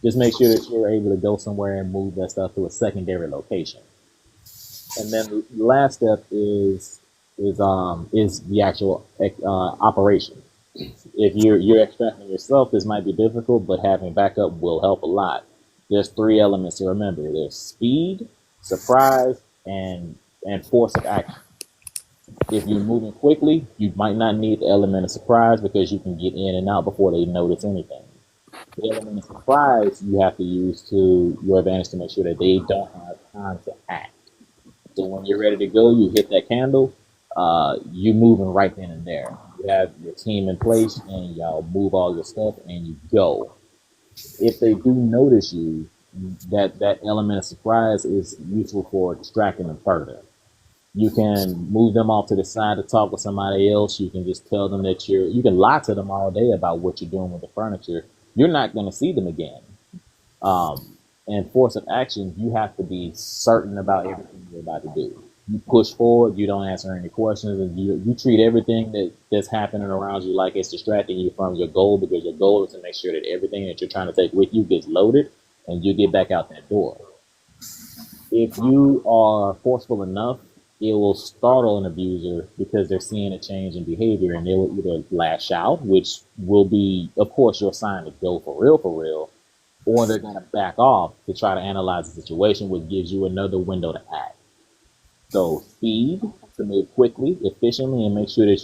Just make sure that you're able to go somewhere and move that stuff to a secondary location. And then the last step is the actual operation. If you're extracting yourself, this might be difficult, but having backup will help a lot. There's three elements to remember: there's speed, surprise, and force of action. If you're moving quickly, you might not need the element of surprise because you can get in and out before they notice anything. The element of surprise you have to use to your advantage to make sure that they don't have time to act. So when you're ready to go, you hit that candle. You moving right then and there. You have your team in place, and y'all move all your stuff, and you go. If they do notice you, that element of surprise is useful for distracting them further. You can move them off to the side to talk with somebody else. You can just tell them that you can lie to them all day about what you're doing with the furniture. You're not going to see them again. And force of action, you have to be certain about everything you're about to do. You push forward, you don't answer any questions, and you treat everything that's happening around you like it's distracting you from your goal, because your goal is to make sure that everything that you're trying to take with you gets loaded and you get back out that door. If you are forceful enough, it will startle an abuser because they're seeing a change in behavior, and they will either lash out, which will be, of course, your sign to go for real, or they're going to back off to try to analyze the situation, which gives you another window to act. So speed to move quickly, efficiently, and make sure that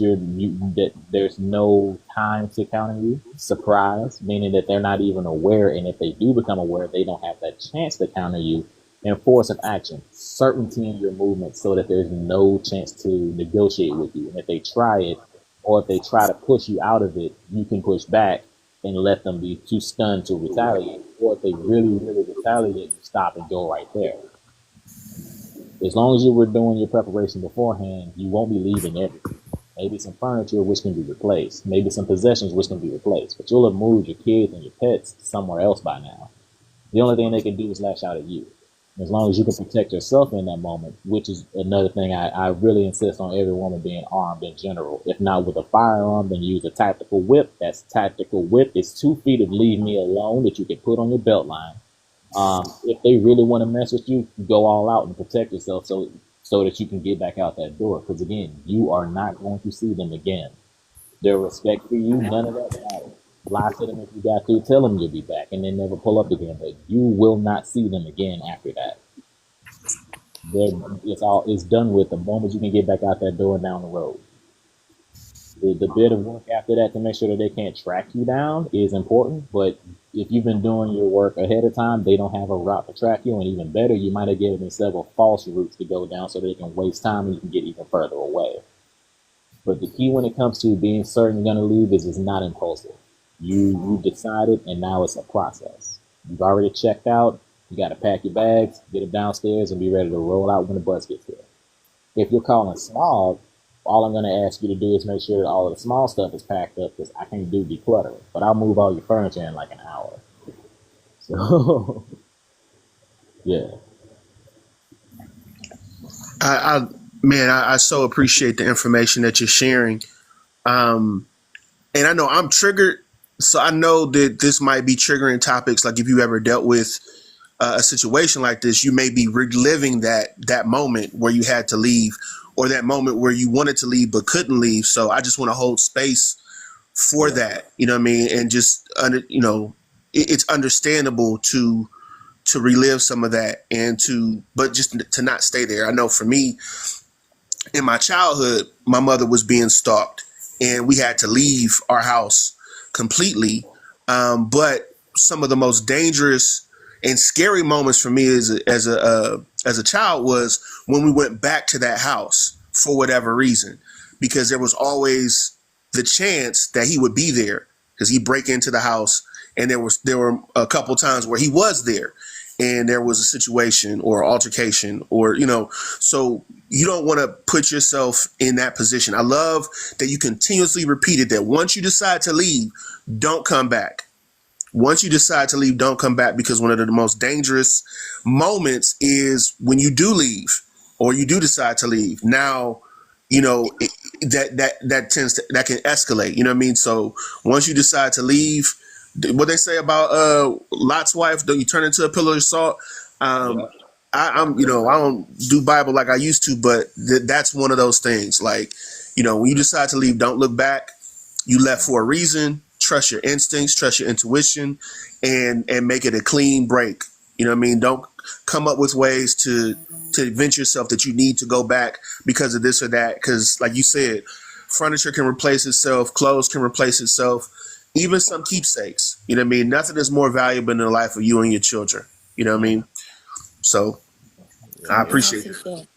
that there's no time to counter you. Surprise, meaning that they're not even aware, and if they do become aware, they don't have that chance to counter you. And force of action, certainty in your movement, so that there's no chance to negotiate with you. And if they try it, or if they try to push you out of it, you can push back and let them be too stunned to retaliate. Or if they really, really retaliate, you stop and go right there. As long as you were doing your preparation beforehand, you won't be leaving everything. Maybe some furniture which can be replaced. Maybe some possessions which can be replaced. But you'll have moved your kids and your pets somewhere else by now. The only thing they can do is lash out at you. As long as you can protect yourself in that moment, which is another thing I really insist on every woman being armed in general. If not with a firearm, then use a tactical whip. That's tactical whip. It's 2 feet of leave me alone that you can put on your belt line. If they really want to mess with you, go all out and protect yourself so that you can get back out that door. Because again, you are not going to see them again. Their respect for you, none of that matters. Lie to them if you got to. Tell them you'll be back, and then never pull up again. But you will not see them again after that. It's done with the moment you can get back out that door and down the road. The bit of work after that to make sure that they can't track you down is important. But if you've been doing your work ahead of time, they don't have a route to track you, and even better, you might have given them several false routes to go down so they can waste time and you can get even further away. But the key when it comes to being certain you're going to leave is it's not impulsive. You decided, and now it's a process. You've already checked out. You got to pack your bags, get them downstairs, and be ready to roll out when the bus gets here. If you're calling small, all I'm going to ask you to do is make sure that all of the small stuff is packed up, because I can't do decluttering. But I'll move all your furniture in like an hour. So, yeah. I Man, I so appreciate the information that you're sharing. Um, and I know I'm triggered, so I know that this might be triggering topics. Like if you ever dealt with a situation like this, you may be reliving that moment where you had to leave, or that moment where you wanted to leave but couldn't leave. So I just want to hold space for Yeah. that. You know what I mean? And just it's understandable to relive some of that and but just to not stay there. I know for me, in my childhood, my mother was being stalked, and we had to leave our house completely. But some of the most dangerous and scary moments for me as a child was when we went back to that house for whatever reason, because there was always the chance that he would be there because he'd break into the house, and there were a couple times where he was there, and there was a situation or altercation or so you don't want to put yourself in that position. I love that you continuously repeated that once you decide to leave, don't come back. Once you decide to leave, don't come back, because one of the most dangerous moments is when you do leave or you do decide to leave. Now, that can escalate. You know what I mean? So once you decide to leave, what they say about Lot's wife, don't you turn into a pillar of salt? Yeah. I don't do Bible like I used to, but that's one of those things. Like, when you decide to leave, don't look back. You left for a reason. Trust your instincts, trust your intuition, and make it a clean break. You know what I mean? Don't come up with ways to convince yourself that you need to go back because of this or that. Because, like you said, furniture can replace itself, clothes can replace itself, even some keepsakes. You know what I mean? Nothing is more valuable in the life of you and your children. You know what I mean? So I Yeah. Something else appreciate he it. said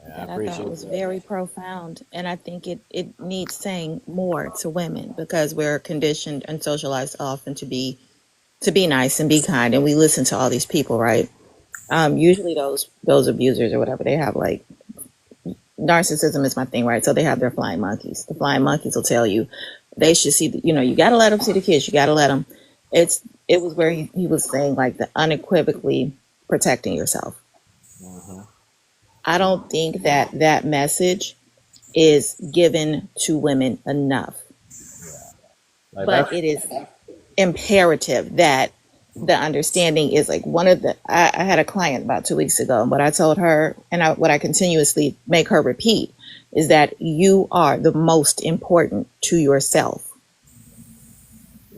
Yeah, I that I thought appreciate was that. very profound, and I think it needs saying more to women because we're conditioned and socialized often to be nice and be kind, and we listen to all these people, right? Usually those abusers or whatever, they have like narcissism is my thing, right? So they have their flying monkeys. The flying monkeys will tell you they should see you got to let them see the kids. You got to let them. It was where he was saying like the unequivocally protecting yourself. Hmm. I don't think that that message is given to women enough, Yeah. Like but that's it is imperative that the understanding is like one of the I had a client about 2 weeks ago, and what I told her and what I continuously make her repeat is that you are the most important to yourself.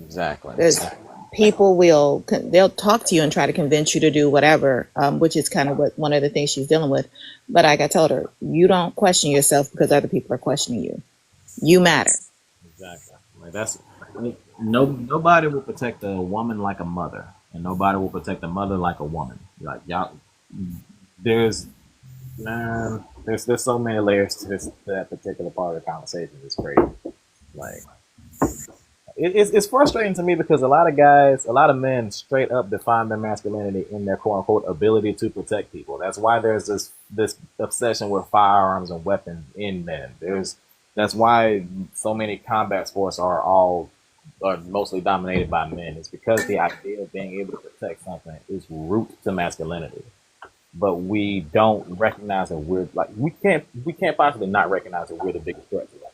exactly. There's people they'll talk to you and try to convince you to do whatever, which is kind of what one of the things she's dealing with. But like I told her, you don't question yourself because other people are questioning you. You matter. Exactly. Like that's like, nobody will protect a woman like a mother, and nobody will protect a mother like a woman. Like y'all, there's there's so many layers to this to that particular part of the conversation. It's crazy. Like it's frustrating to me because a lot of guys, a lot of men, straight up define their masculinity in their quote unquote ability to protect people. That's why there's this obsession with firearms and weapons in men. That's why so many combat sports are mostly dominated by men. It's because the idea of being able to protect something is root to masculinity. But we don't recognize that we're like we can't possibly not recognize that we're the biggest threat to them.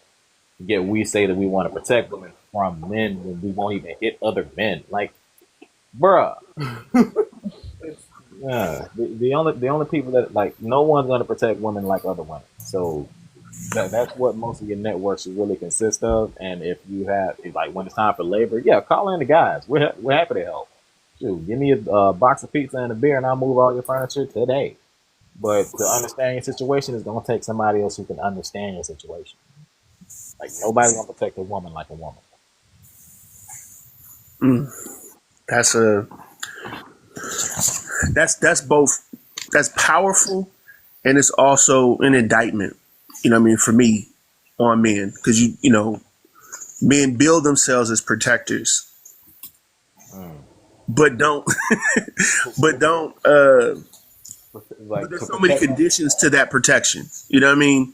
Yet we say that we want to protect women from men when we won't even hit other men. Like, bruh. Yeah, the only people that like no one's gonna protect women like other women. So that's what most of your network should really consist of. And if you have like when it's time for labor, yeah, call in the guys. We're happy to help. Shoot, give me a box of pizza and a beer, and I'll move all your furniture today. But to understand your situation is gonna take somebody else who can understand your situation. Like nobody's gonna protect a woman like a woman. Mm, that's a that's both that's powerful, and it's also an indictment. You know what I mean, for me, on men, because men build themselves as protectors, Mm. but don't but don't but Like there's to so many protect conditions to that protection. You know what I mean?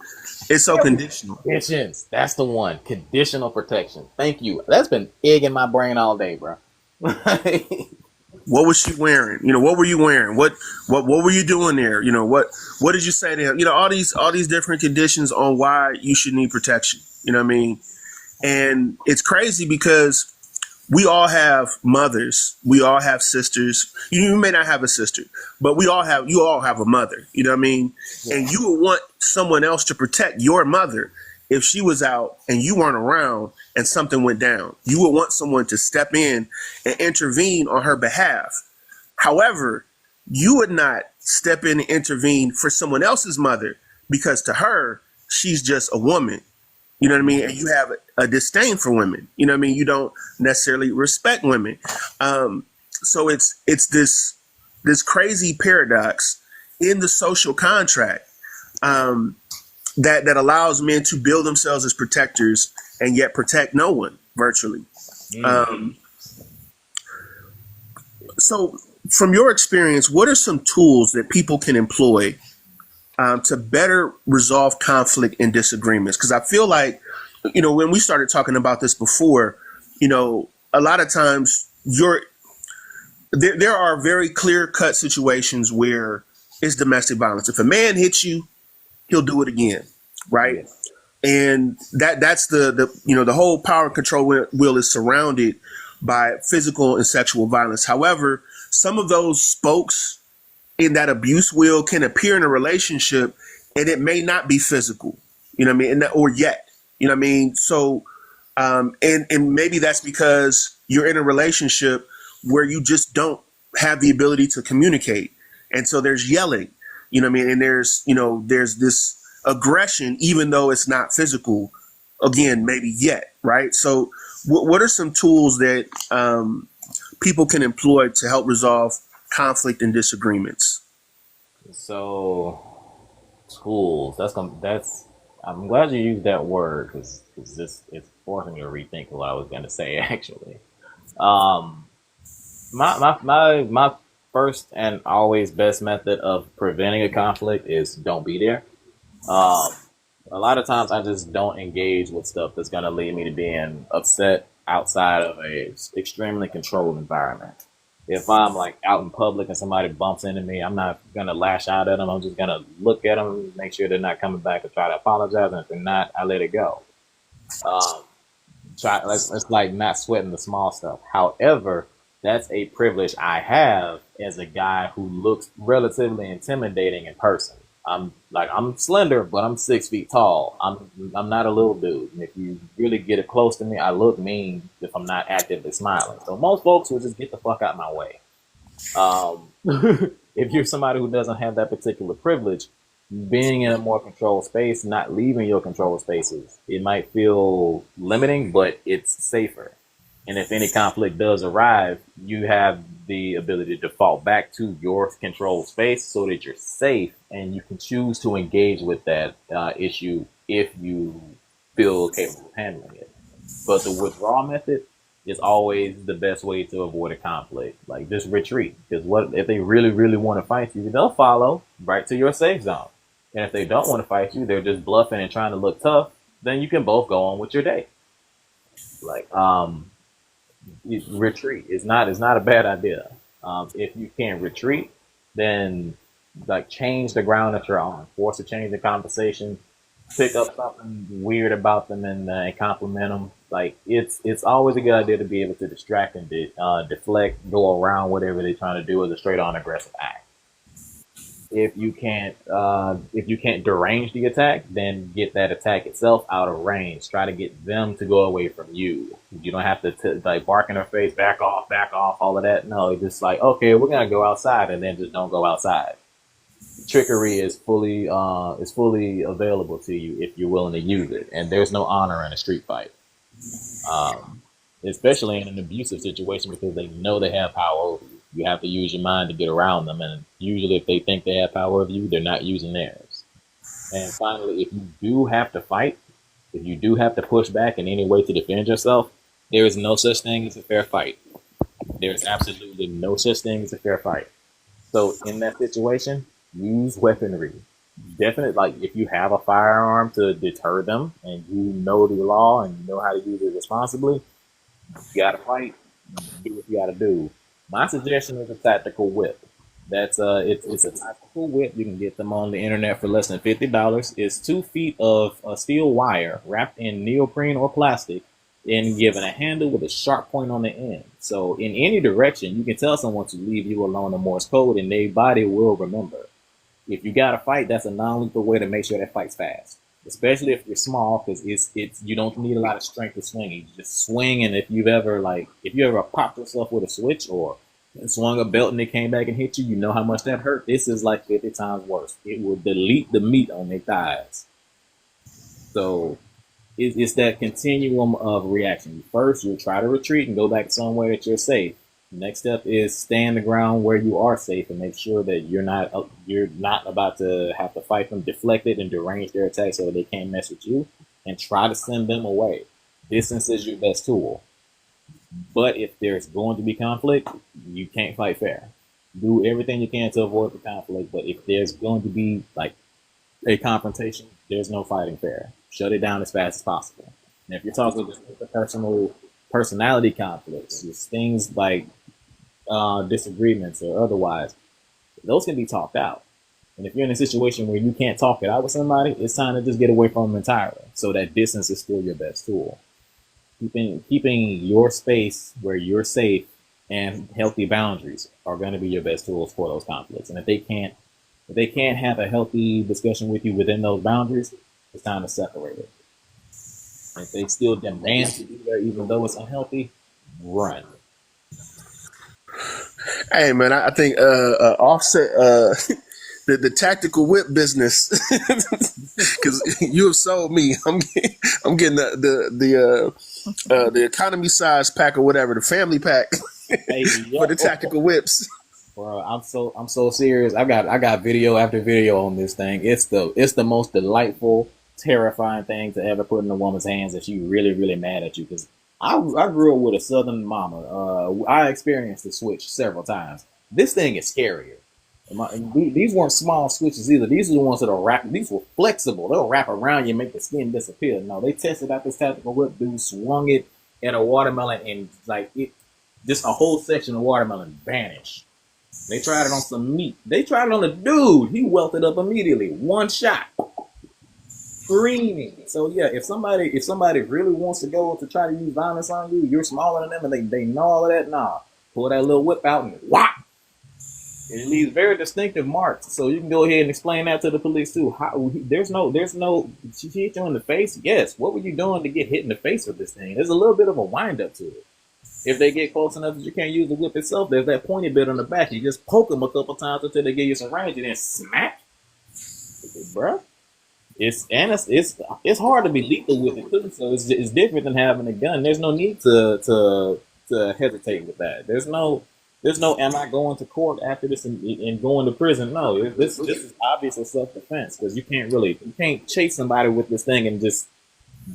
It's so conditional. conditions. That's the one. Conditional protection. Thank you. That's been egging my brain all day, bro. What was she wearing? What were you wearing? What were you doing there? What did you say to him? All these different conditions on why you should need protection. You know what I mean? And it's crazy because we all have mothers. We all have sisters. You may not have a sister, but you all have a mother. You know what I mean? Yeah. And you would want someone else to protect your mother if she was out and you weren't around and something went down. You would want someone to step in and intervene on her behalf. However, you would not step in and intervene for someone else's mother because to her, she's just a woman. You know what I mean? And you have a disdain for women. You know what I mean? You don't necessarily respect women. So it's this crazy paradox in the social contract that allows men to build themselves as protectors and yet protect no one virtually. So from your experience, what are some tools that people can employ to better resolve conflict and disagreements? Because I feel like, when we started talking about this before, a lot of times there are very clear cut situations where it's domestic violence. If a man hits you, he'll do it again, right? And that's the whole power and control wheel is surrounded by physical and sexual violence. However, some of those spokes in that abuse wheel can appear in a relationship and it may not be physical, you know what I mean? Or yet, you know what I mean? So, and maybe that's because you're in a relationship where you just don't have the ability to communicate. And so there's yelling, you know what I mean? And there's this aggression, even though it's not physical, again, maybe yet, right? So what are some tools that people can employ to help resolve conflict and disagreements? So tools. That's. I'm glad you used that word because it's forcing me to rethink what I was going to say. Actually, um, my first and always best method of preventing a conflict is don't be there. Um, a lot of times I just don't engage with stuff that's going to lead me to being upset outside of a extremely controlled environment. If I'm like out in public and somebody bumps into me, I'm not gonna lash out at them. I'm just gonna look at them, make sure they're not coming back and try to apologize. And if they're not, I let it go. Um, it's like not sweating the small stuff. However, that's a privilege I have as a guy who looks relatively intimidating in person. I'm slender, but I'm 6 feet tall. I'm not a little dude. And if you really get it close to me, I look mean if I'm not actively smiling. So most folks will just get the fuck out of my way. If you're somebody who doesn't have that particular privilege, being in a more controlled space, not leaving your controlled spaces, it might feel limiting, but it's safer. And if any conflict does arrive, you have the ability to default back to your controlled space so that you're safe and you can choose to engage with that issue if you feel capable of handling it. But the withdrawal method is always the best way to avoid a conflict. Like just retreat. Because what if they really, really want to fight you, they'll follow right to your safe zone. And if they don't want to fight you, they're just bluffing and trying to look tough, then you can both go on with your day. Like, retreat is not a bad idea. If you can't retreat, then like change the ground that you're on, force to change the conversation, pick up something weird about them and compliment them. Like it's always a good idea to be able to distract and deflect, go around whatever they're trying to do as a straight on aggressive act. If you can't derange the attack, then get that attack itself out of range. Try to get them to go away from you. You don't have to like bark in their face, back off, all of that. No, it's just like, okay, we're gonna go outside, and then just don't go outside. Trickery is fully available to you if you're willing to use it, and there's no honor in a street fight. Um, Especially in an abusive situation because they know they have power over you. You have to use your mind to get around them, and usually if they think they have power over you, they're not using theirs. And finally, if you do have to fight, if you do have to push back in any way to defend yourself, there is no such thing as a fair fight. There's absolutely no such thing as a fair fight. So in that situation, use weaponry. Definitely, like if you have a firearm to deter them and you know the law and you know how to use it responsibly, you gotta fight, do what you gotta do. My suggestion is a tactical whip. That's it's a tactical whip. You can get them on the internet for less than $50. It's 2 feet of steel wire wrapped in neoprene or plastic, and given a handle with a sharp point on the end. So in any direction, you can tell someone to leave you alone in Morse code, and their body will remember. If you got to fight, that's a non-lethal way to make sure that fight's fast. Especially if you're small, because it's you don't need a lot of strength to swing. You just swing, and if you ever popped yourself with a switch or swung a belt and it came back and hit you, you know how much that hurt. This is like 50 times worse. It will delete the meat on their thighs. So it's that continuum of reaction. First, you'll try to retreat and go back somewhere that you're safe. Next step is stand the ground where you are safe and make sure that you're not about to have to fight them, deflect it, and derange their attack so that they can't mess with you. And try to send them away. Distance is your best tool. But if there's going to be conflict, you can't fight fair. Do everything you can to avoid the conflict. But if there's going to be like a confrontation, there's no fighting fair. Shut it down as fast as possible. And if you're talking about interpersonal personality conflicts, just things like disagreements or otherwise, those can be talked out. And if you're in a situation where you can't talk it out with somebody, it's time to just get away from them entirely. So that distance is still your best tool. Keeping your space where you're safe and healthy boundaries are going to be your best tools for those conflicts. And if they can't have a healthy discussion with you within those boundaries, it's time to separate it. If they still demand to be there, even though it's unhealthy, run. Hey man, I think Offset the tactical whip business because you have sold me. I'm getting the economy size pack or whatever, the family pack Hey, for the tactical whips. bro, I'm so serious. I got video after video on this thing. It's the most delightful, terrifying thing to ever put in a woman's hands if she really really mad at you. Because I grew up with a Southern mama. I experienced the switch several times. This thing is scarier. These weren't small switches either. These are the ones that are wrapped. These were flexible. They'll wrap around you and make the skin disappear. No, they tested out this tactical whip. Dude swung it at a watermelon and just a whole section of watermelon vanished. They tried it on some meat. They tried it on a dude. He welted up immediately. One shot. Screaming. So yeah, if somebody really wants to go to try to use violence on you, you're smaller than them and they know all of that. Nah. Pull that little whip out and whop. It leaves very distinctive marks, so you can go ahead and explain that to the police too. There's no. She hit you in the face. Yes. What were you doing to get hit in the face with this thing? There's a little bit of a wind up to it. If they get close enough that you can't use the whip itself, there's that pointy bit on the back. You just poke them a couple times until they give you some range, and then smack, bruh. It's hard to be lethal with it too. So it's different than having a gun. There's no need to hesitate with that. There's no. Am I going to court after this and going to prison? No, this is obvious as self-defense because you can't chase somebody with this thing and just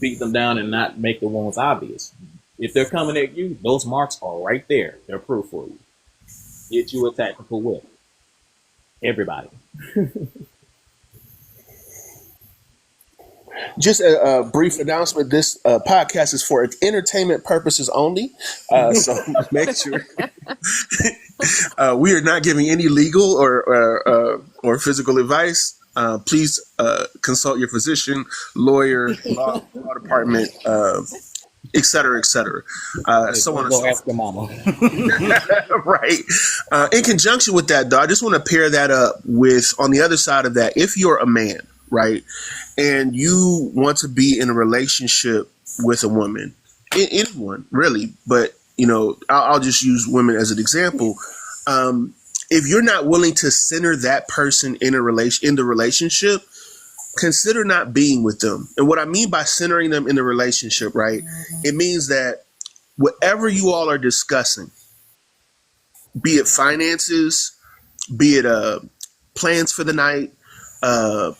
beat them down and not make the wounds obvious. If they're coming at you, those marks are right there. They're proof for you. Get you a tactical whip. Everybody. Just a brief announcement. This podcast is for entertainment purposes only. So make sure we are not giving any legal or physical advice. Please consult your physician, lawyer, law department, et cetera, et cetera. So on and so ask your mama. right. In conjunction with that, though, I just want to pair that up with, on the other side of that, if you're a man, right, and you want to be in a relationship with a woman, anyone really, but I'll just use women as an example. If you're not willing to center that person in the relationship, consider not being with them. And what I mean by centering them in the relationship, right, it means that whatever you all are discussing, be it finances, be it plans for the night,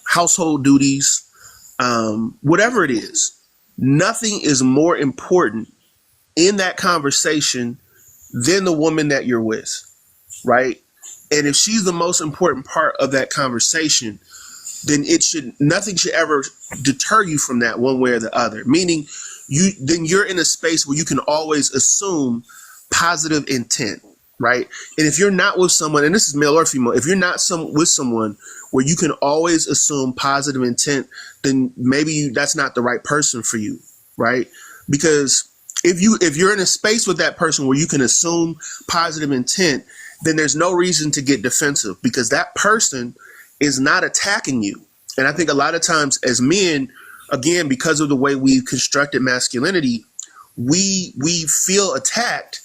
household duties, whatever it is, nothing is more important in that conversation than the woman that you're with, right? And if she's the most important part of that conversation, then nothing should ever deter you from that one way or the other. Meaning you're in a space where you can always assume positive intent. right? And if you're not with someone, and this is male or female, if you're not with someone where you can always assume positive intent, then maybe that's not the right person for you, right? Because if you're in a space with that person where you can assume positive intent, then there's no reason to get defensive because that person is not attacking you. And I think a lot of times as men, again, because of the way we've constructed masculinity, we feel attacked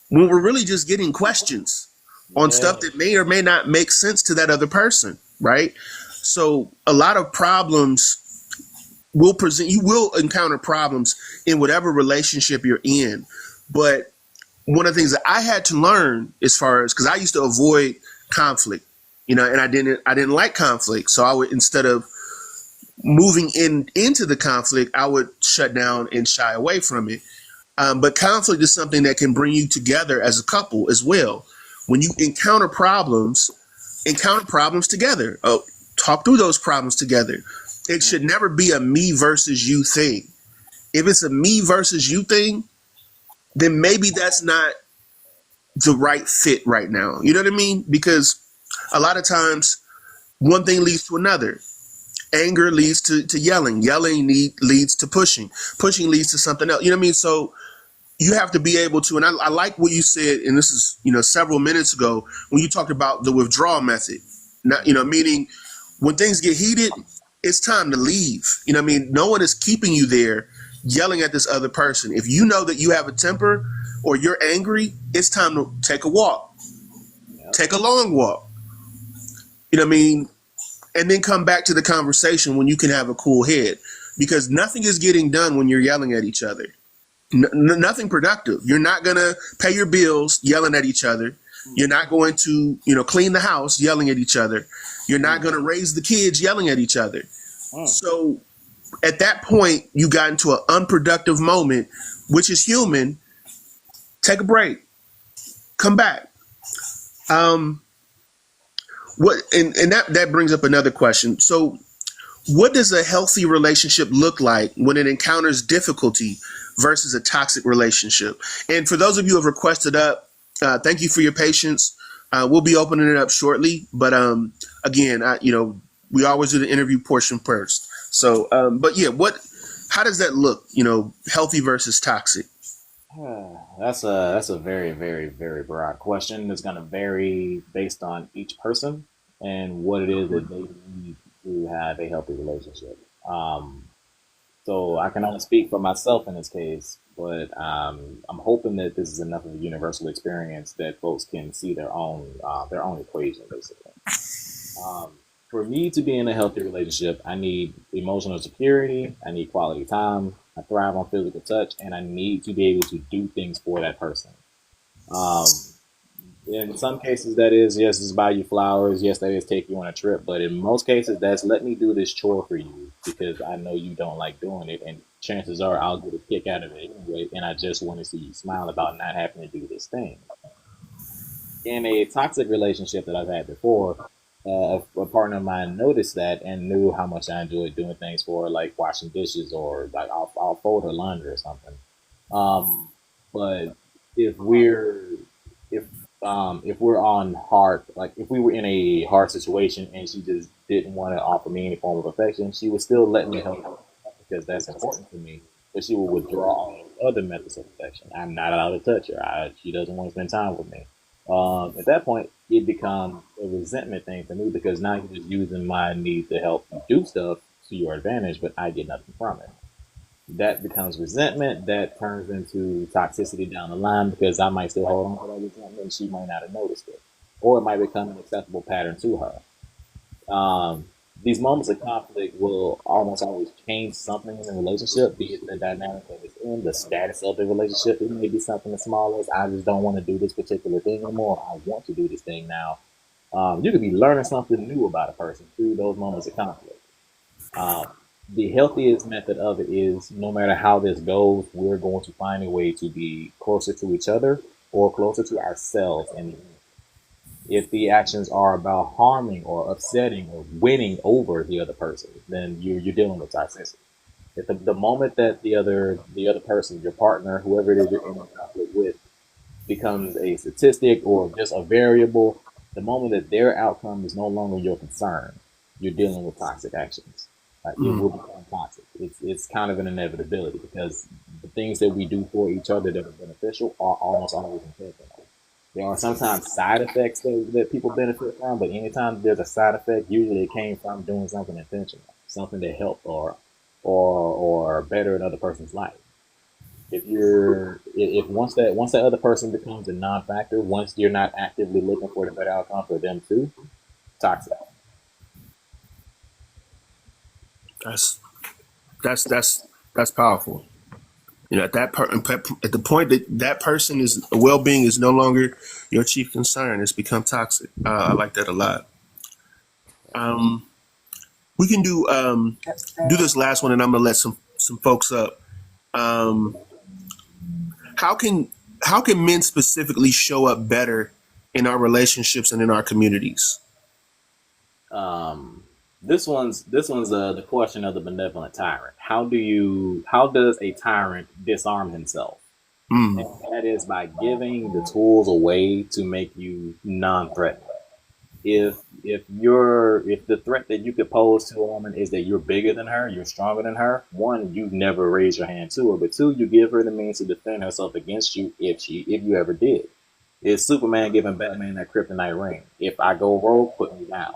when we're really just getting questions on Yeah. stuff that may or may not make sense to that other person, right? So a lot of problems you will encounter problems in whatever relationship you're in. But one of the things that I had to learn as far as, because I used to avoid conflict, and I didn't like conflict. So I would, instead of moving into the conflict, I would shut down and shy away from it. But conflict is something that can bring you together as a couple as well. When you encounter problems together. Talk through those problems together. It should never be a me versus you thing. If it's a me versus you thing, then maybe that's not the right fit right now. You know what I mean? Because a lot of times one thing leads to another. Anger leads to yelling. Yelling leads to pushing. Pushing leads to something else. You know what I mean? So you have to be able to, and I like what you said, and this is, several minutes ago when you talked about the withdrawal method. Not, meaning when things get heated, it's time to leave. You know what I mean? No one is keeping you there yelling at this other person. If you know that you have a temper or you're angry, it's time to take a walk. Yep. Take a long walk. You know what I mean? And then come back to the conversation when you can have a cool head. Because nothing is getting done when you're yelling at each other. Nothing productive. You're not going to pay your bills yelling at each other. You're not going to, clean the house yelling at each other. You're not going to raise the kids yelling at each other. So at that point, you got into an unproductive moment, which is human. Take a break. Come back. What and that brings up another question. So what does a healthy relationship look like when it encounters difficulty versus a toxic relationship? And for those of you who have requested up, thank you for your patience. We'll be opening it up shortly. But again, we always do the interview portion first. So, but yeah, how does that look? Healthy versus toxic. That's a very, very, very broad question. It's going to vary based on each person and what it is that they need to have a healthy relationship. So I can only speak for myself in this case, but I'm hoping that this is enough of a universal experience that folks can see their own equation, basically. For me to be in a healthy relationship, I need emotional security, I need quality time, I thrive on physical touch, and I need to be able to do things for that person. Um, in some cases, that is, yes, it's buy you flowers, yes, that is take you on a trip, but in most cases, that's let me do this chore for you because I know you don't like doing it, and chances are I'll get a kick out of it anyway, and I just want to see you smile about not having to do this thing. In a toxic relationship that I've had before, a partner of mine noticed that and knew how much I enjoyed doing things for her, like washing dishes or like I'll fold her laundry or something. But if we're if if we're on hard, like if we were in a hard situation and she just didn't want to offer me any form of affection, she would still let me help her because that's important to me. But she would withdraw all other methods of affection. I'm not allowed to touch her. She doesn't want to spend time with me. At that point, it becomes a resentment thing for me because now you're just using my need to help you do stuff to your advantage, but I get nothing from it. That becomes resentment. That turns into toxicity down the line because I might still hold on to that resentment and she might not have noticed it. Or it might become an acceptable pattern to her. These moments of conflict will almost always change something in the relationship, be it the dynamic that it's in, the status of the relationship. It may be something as small as I just don't want to do this particular thing anymore. I want to do this thing now. You could be learning something new about a person through those moments of conflict. Um, the healthiest method of it is no matter how this goes, we're going to find a way to be closer to each other or closer to ourselves in the end. If the actions are about harming or upsetting or winning over the other person, then you're dealing with toxicity. If the moment that the other person, your partner, whoever it is you're in conflict with, becomes a statistic or just a variable, the moment that their outcome is no longer your concern, you're dealing with toxic actions. It will become toxic. It's kind of an inevitability because the things that we do for each other that are beneficial are almost always intentional. There are sometimes side effects that people benefit from, but anytime there's a side effect, usually it came from doing something intentional, something that helped or better another person's life. If once that other person becomes a non-factor, once you're not actively looking for the better outcome for them too, toxic. That's that's powerful. You know, at the point that that person is well-being is no longer your chief concern, it's become toxic. I like that a lot. Um, we can do this last one, and I'm gonna let some folks up. Um, how can how can men specifically show up better in our relationships and in our communities? Um, this one's the question of the benevolent tyrant. How does a tyrant disarm himself? Mm, And that is by giving the tools away to make you non-threatening. If the threat that you could pose to a woman is that you're bigger than her, you're stronger than her, one, you never raise your hand to her, but two, you give her the means to defend herself against you if you ever did. It's Superman giving Batman that kryptonite ring. If I go rogue, put me down.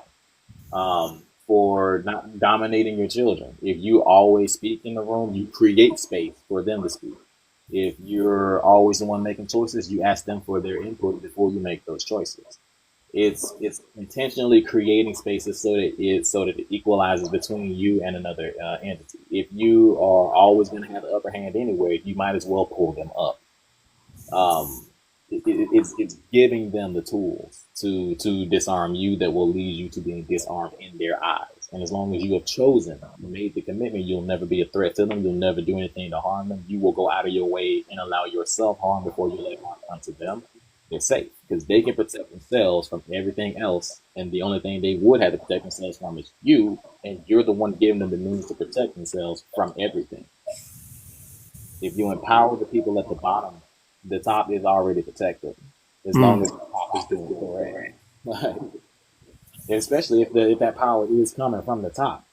For not dominating your children. If you always speak in the room, you create space for them to speak. If you're always the one making choices, you ask them for their input before you make those choices. It's intentionally creating spaces so that it equalizes between you and another entity. If you are always going to have the upper hand anyway, you might as well pull them up. Um, it's giving them the tools to disarm you that will lead you to being disarmed in their eyes. And as long as you have chosen, made the commitment, you'll never be a threat to them. You'll never do anything to harm them. You will go out of your way and allow yourself harm before you let harm come to them. They're safe because they can protect themselves from everything else. And the only thing they would have to protect themselves from is you. And you're the one giving them the means to protect themselves from everything. If you empower the people at the bottom, the top is already protected as long mm, as the top is doing correct. Like, especially if that power is coming from the top.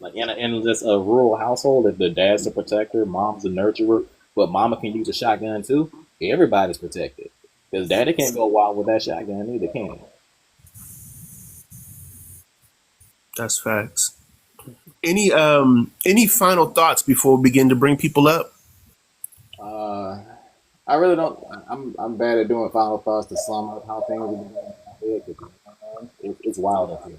Like in just a rural household, if the dad's the protector, mom's the nurturer, but mama can use a shotgun too, everybody's protected. Because daddy can't go wild with that shotgun either, can he? that's facts. Any final thoughts before we begin to bring people up? Uh, I really don't. I'm bad at doing final thoughts to sum up how things have been going in my head because it's wild up here.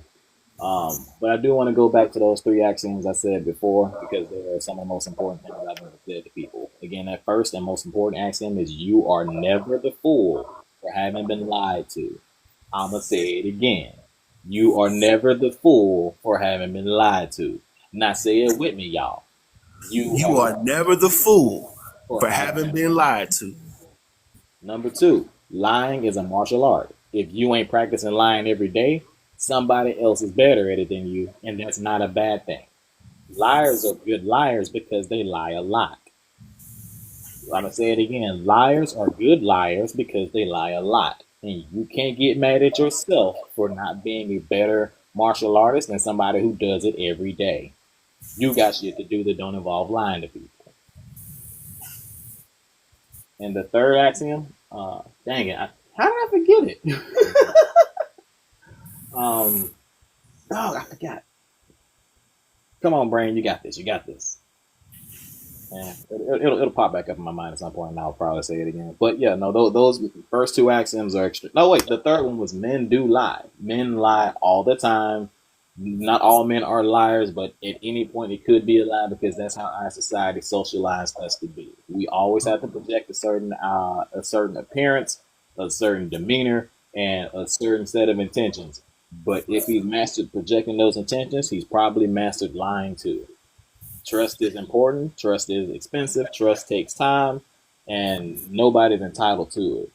But I do want to go back to those three axioms I said before because they are some of the most important things I've ever said to people. Again, that first and most important axiom is you are never the fool for having been lied to. I'm going to say it again. You are never the fool for having been lied to. Now say it with me, y'all. You You are are never the fool for for having. having been lied to. Number two, lying is a martial art. If you ain't practicing lying every day, somebody else is better at it than you, and that's not a bad thing. Liars are good liars because they lie a lot. I'm gonna say it again. Liars are good liars because they lie a lot. And you can't get mad at yourself for not being a better martial artist than somebody who does it every day. You got shit to do that don't involve lying to people. And the third axiom, dang it, how did I forget it? um, oh, I forgot. Come on, brain, you got this. You got this. Yeah, it'll pop back up in my mind at some point, and I'll probably say it again. But yeah, no, those first two axioms are extra. No, wait, the third one was men do lie. Men lie all the time. Not all men are liars, but at any point it could be a lie because that's how our society socialized us to be. We always have to project a certain appearance, a certain demeanor, and a certain set of intentions. But if he's mastered projecting those intentions, he's probably mastered lying too. Trust is important. Trust is expensive. Trust takes time, and nobody's entitled to it.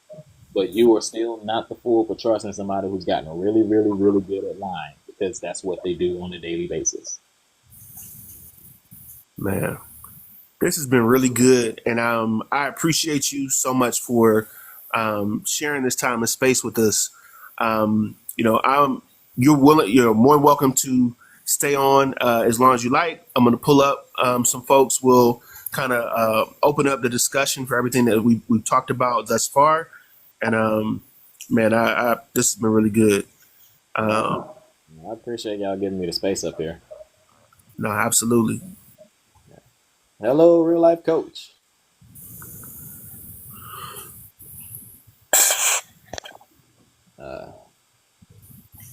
But you are still not the fool for trusting somebody who's gotten really, really, really good at lying because that's what they do on a daily basis. Man, this has been really good, and I appreciate you so much for sharing this time and space with us. You're willing, you're more than welcome to stay on as long as you like. I'm going to pull up some folks. Will kind of open up the discussion for everything that we've talked about thus far. And man, I this has been really good. Uh, I appreciate y'all giving me the space up here. no, absolutely. Hello, real life coach. Uh,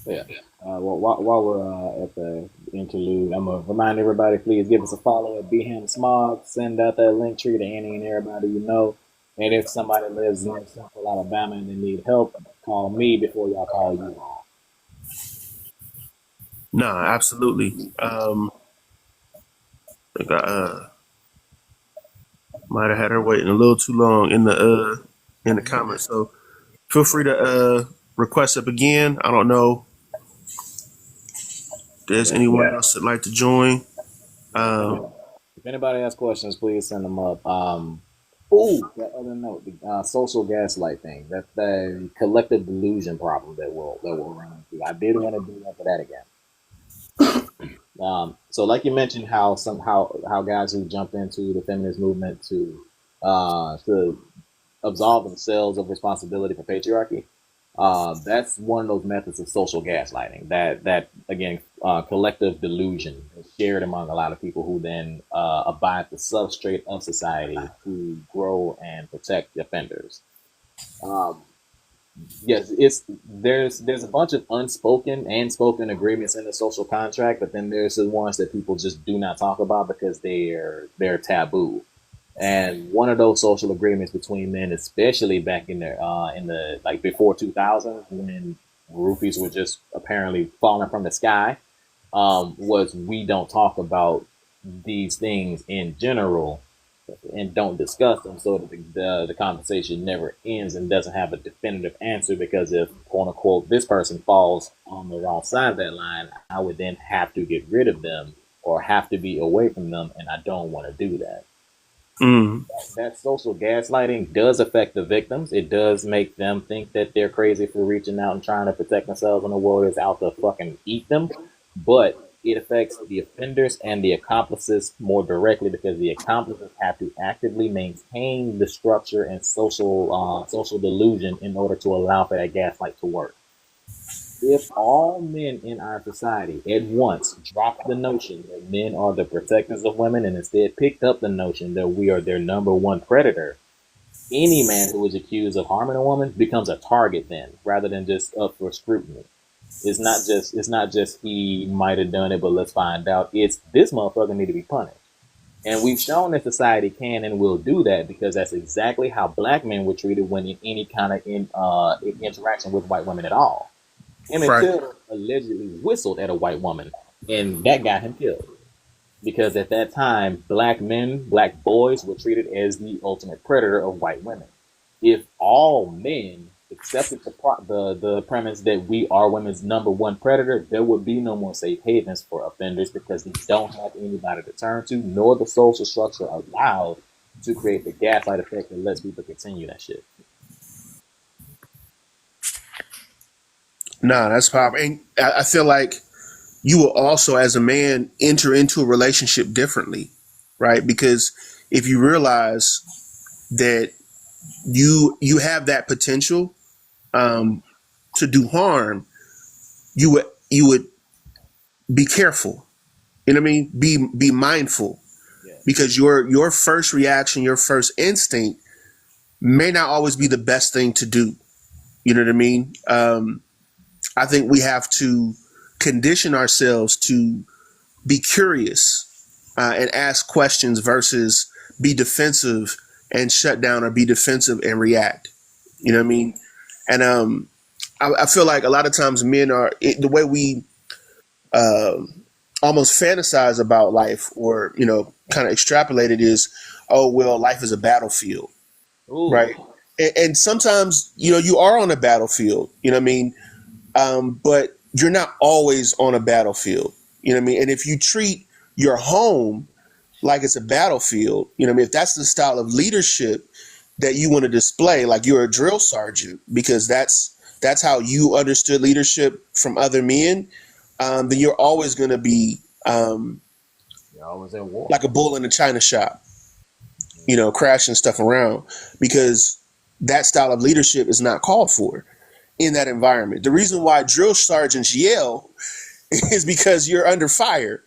yeah. While we're at the interlude, I'm gonna remind everybody, please give us a follow at Beham Smog. Send out that link tree to any and everybody you know. And if somebody lives in Central Alabama and they need help, call me before y'all call you all. No, absolutely. I think I might have had her waiting a little too long in the comments. So feel free to request up again. I don't know if there's Yeah. anyone else that'd like to join. If anybody has questions, please send them up. Oh, that other note, the social gaslight thing. That's the collective delusion problem that we'll run into. I did want to do that for that again. So like you mentioned, how guys who jump into the feminist movement to absolve themselves of responsibility for patriarchy. That's one of those methods of social gaslighting. That again, collective delusion is shared among a lot of people who then abide the substrate of society to grow and protect the offenders. Um, yes, there's a bunch of unspoken and spoken agreements in the social contract, but then there's the ones that people just do not talk about because they're taboo. And one of those social agreements between men, especially back in the like before 2000, when roofies were just apparently falling from the sky, was we don't talk about these things in general and don't discuss them, so that the conversation never ends and doesn't have a definitive answer. Because if quote unquote this person falls on the wrong side of that line, I would then have to get rid of them or have to be away from them, and I don't want to do that. Mm, That social gaslighting does affect the victims. It does make them think that they're crazy for reaching out and trying to protect themselves when the world is out to fucking eat them. But it affects the offenders and the accomplices more directly, because the accomplices have to actively maintain the structure and social delusion in order to allow for that gaslight to work. If all men in our society at once dropped the notion that men are the protectors of women and instead picked up the notion that we are their number one predator, any man who is accused of harming a woman becomes a target then, rather than just up for scrutiny. It's not just he might have done it, but let's find out. It's this motherfucker need to be punished. And we've shown that society can and will do that, because that's exactly how black men were treated when in any kind of interaction with white women at all. Emmett right. Till allegedly whistled at a white woman, and that got him killed. Because at that time, black men, black boys were treated as the ultimate predator of white women. If all men accepted the premise that we are women's number one predator, there would be no more safe havens for offenders, because they don't have anybody to turn to, nor the social structure allowed to create the gaslight effect that lets people continue that shit. Nah, that's pop. And I feel like you will also, as a man, enter into a relationship differently, right? Because if you realize that you have that potential to do harm, you would be careful. You know what I mean? Be mindful, Yeah. because your first reaction, your first instinct may not always be the best thing to do. You know what I mean? I think we have to condition ourselves to be curious and ask questions versus be defensive and shut down, or be defensive and react. You know what I mean? And I feel like a lot of times men are the way we almost fantasize about life, or kind of extrapolate it, is, oh well, life is a battlefield, Ooh. right? And sometimes you are on a battlefield. You know what I mean? But you're not always on a battlefield. You know what I mean? And if you treat your home like it's a battlefield, you know what I mean? If that's the style of leadership that you want to display, like you're a drill sergeant, because that's how you understood leadership from other men, then you're always going to be You're always at war. like a bull in a china shop, crashing stuff around, because that style of leadership is not called for in that environment. The reason why drill sergeants yell is because you're under fire.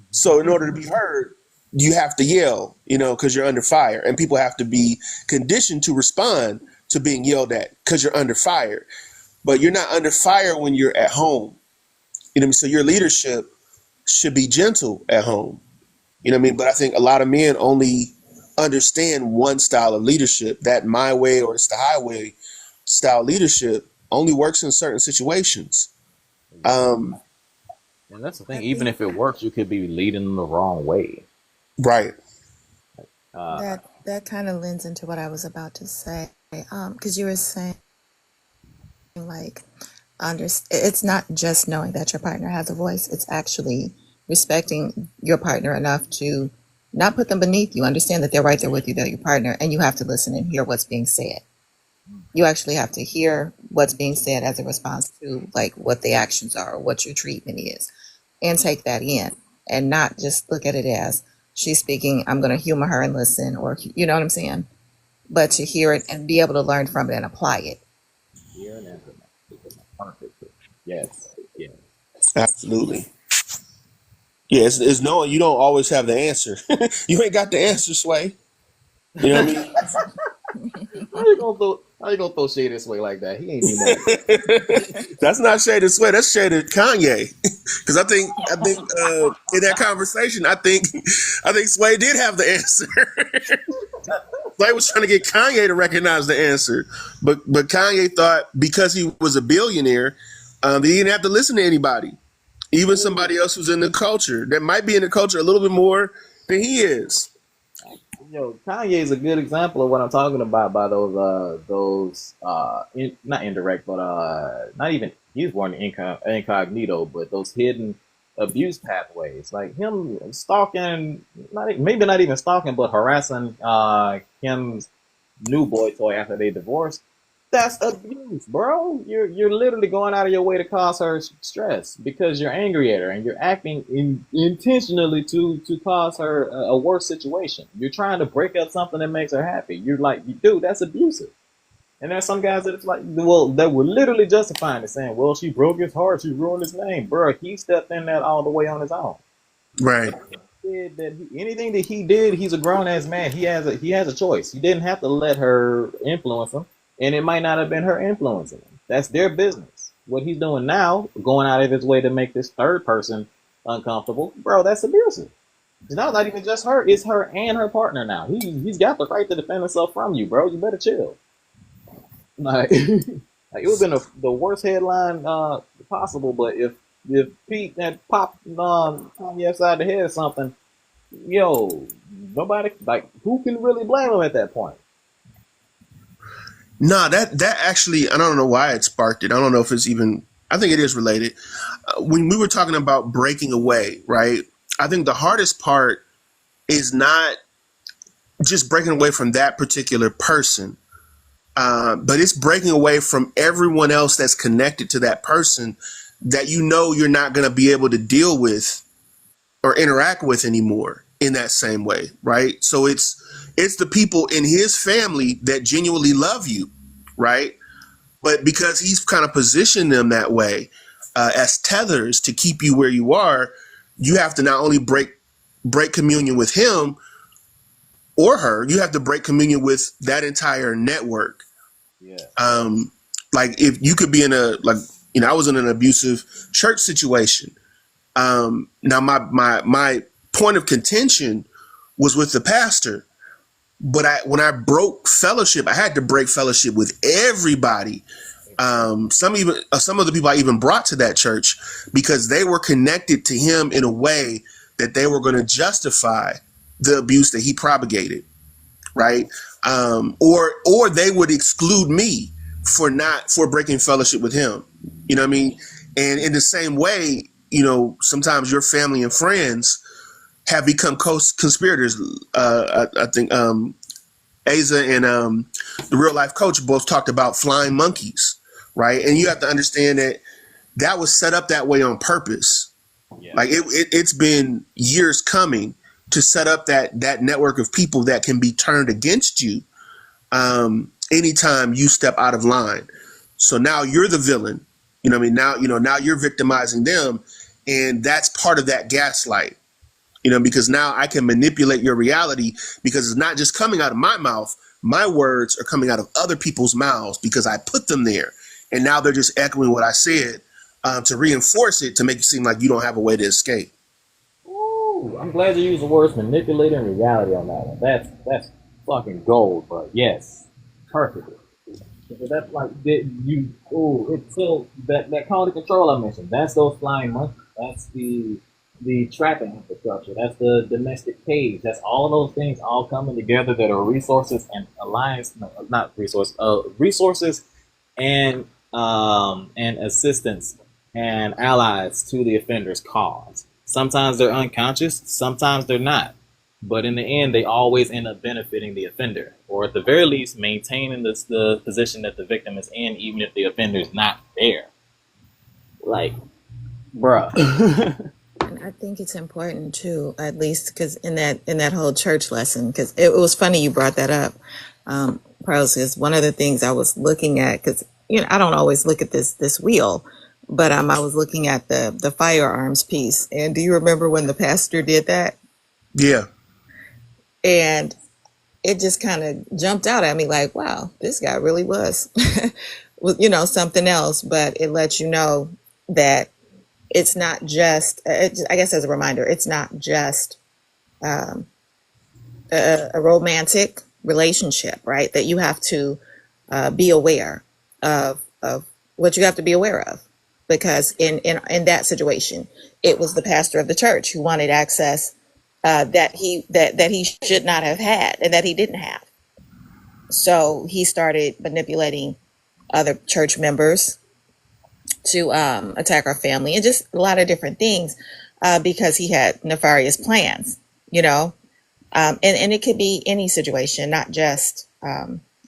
So in order to be heard, you have to yell, because you're under fire, and people have to be conditioned to respond to being yelled at because you're under fire. But you're not under fire when you're at home. You know what I mean? So your leadership should be gentle at home. You know what I mean? But I think a lot of men only understand one style of leadership. That my way or it's the highway style leadership only works in certain situations. Um, And that's the I thing. Even think if it works, you could be leading them the wrong way. right. Uh, that kind of lends into what I was about to say. Because you were saying like it's not just knowing that your partner has a voice, it's actually respecting your partner enough to not put them beneath you, understand that they're right there with you, they're your partner, and you have to listen and hear what's being said. You actually have to hear what's being said as a response to like what the actions are or what your treatment is, and take that in, and not just look at it as she's speaking, I'm going to humor her and listen, or you know what I'm saying, but to hear it and be able to learn from it and apply it. Here and implement. Perfect. Yes. Yes. Absolutely. Yeah, it's knowing you don't always have the answer. You ain't got the answer, Sway. You know what How you gonna throw shade this way like that? He ain't mean that. I mean? That's not shade of Sway. That's shade of Kanye. Because I think in that conversation, I think Sway did have the answer. Sway was trying to get Kanye to recognize the answer, but Kanye thought because he was a billionaire, that he didn't have to listen to anybody, even somebody else who's in the culture that might be in the culture a little bit more than he is. Yo, Kanye is a good example of what I'm talking about by not indirect, but not even he's born incognito, but those hidden abuse pathways, like him stalking, maybe not even stalking, but harassing Kim's new boy toy after they divorced. That's abuse, bro. You're literally going out of your way to cause her stress because you're angry at her and you're acting intentionally to cause her a worse situation. You're trying to break up something that makes her happy. You're like, dude, that's abusive. And there's some guys that it's like, well, that were literally justifying it, saying, well, she broke his heart, she ruined his name, bro. He stepped in that all the way on his own. Right. Anything that he did, he's a grown ass man. He has a choice. He didn't have to let her influence him, and it might not have been her influencing him. That's their business. What he's doing now, going out of his way to make this third person uncomfortable, bro, that's abusive. It's not even just her; it's her and her partner now. He's got the right to defend himself from you, bro. You better chill. Like, like it would have been the worst headline possible, but if Pete had popped Kanye upside the head or something, yo, nobody, like, who can really blame him at that point? No, that actually, I don't know why it sparked it. I don't know if it's even. I think it is related. When we were talking about breaking away, right? I think the hardest part is not just breaking away from that particular person, but it's breaking away from everyone else that's connected to that person that you're not going to be able to deal with or interact with anymore in that same way, right? So it's the people in his family that genuinely love you, right? But because he's kind of positioned them that way, as tethers to keep you where you are, you have to not only break communion with him or her, you have to break communion with that entire network. Yeah. Like if you could be I was in an abusive church situation. Now my point of contention was with the pastor, but when I broke fellowship, I had to break fellowship with everybody. Some of the people I even brought to that church because they were connected to him in a way that they were going to justify the abuse that he propagated, right? Or they would exclude me for breaking fellowship with him. You know what I mean? And in the same way, sometimes your family and friends have become co-conspirators. I think Asa and the real life coach both talked about flying monkeys, right? And you have to understand that that was set up that way on purpose. Yeah. Like it's been years coming to set up that network of people that can be turned against you anytime you step out of line. So now you're the villain. You know what I mean? Now you're victimizing them, and that's part of that gaslight. Because now I can manipulate your reality because it's not just coming out of my mouth. My words are coming out of other people's mouths because I put them there. And now they're just echoing what I said to reinforce it, to make it seem like you don't have a way to escape. Ooh, I'm glad you used the words manipulating reality on that one. That's fucking gold, but yes, perfectly. So that's like it's so that quality control I mentioned. That's those flying monkeys. That's the trapping infrastructure. That's the domestic cage. That's all of those things all coming together that are resources and resources and assistance and allies to the offender's cause. Sometimes they're unconscious, sometimes they're not. But in the end, they always end up benefiting the offender, or at the very least, maintaining the position that the victim is in, even if the offender's not there. Like, bruh. And I think it's important too, at least because in that whole church lesson, because it was funny you brought that up, Pros, is one of the things I was looking at, because I don't always look at this wheel, but I was looking at the firearms piece. And do you remember when the pastor did that? Yeah. And it just kind of jumped out at me like, wow, this guy really was, something else. But it lets you know that it's not just, I guess as a reminder, it's not just a romantic relationship, right? That you have to be aware of what you have to be aware of. Because in that situation, it was the pastor of the church who wanted access that he should not have had and that he didn't have. So he started manipulating other church members to attack our family and just a lot of different things because he had nefarious plans, and it could be any situation, not just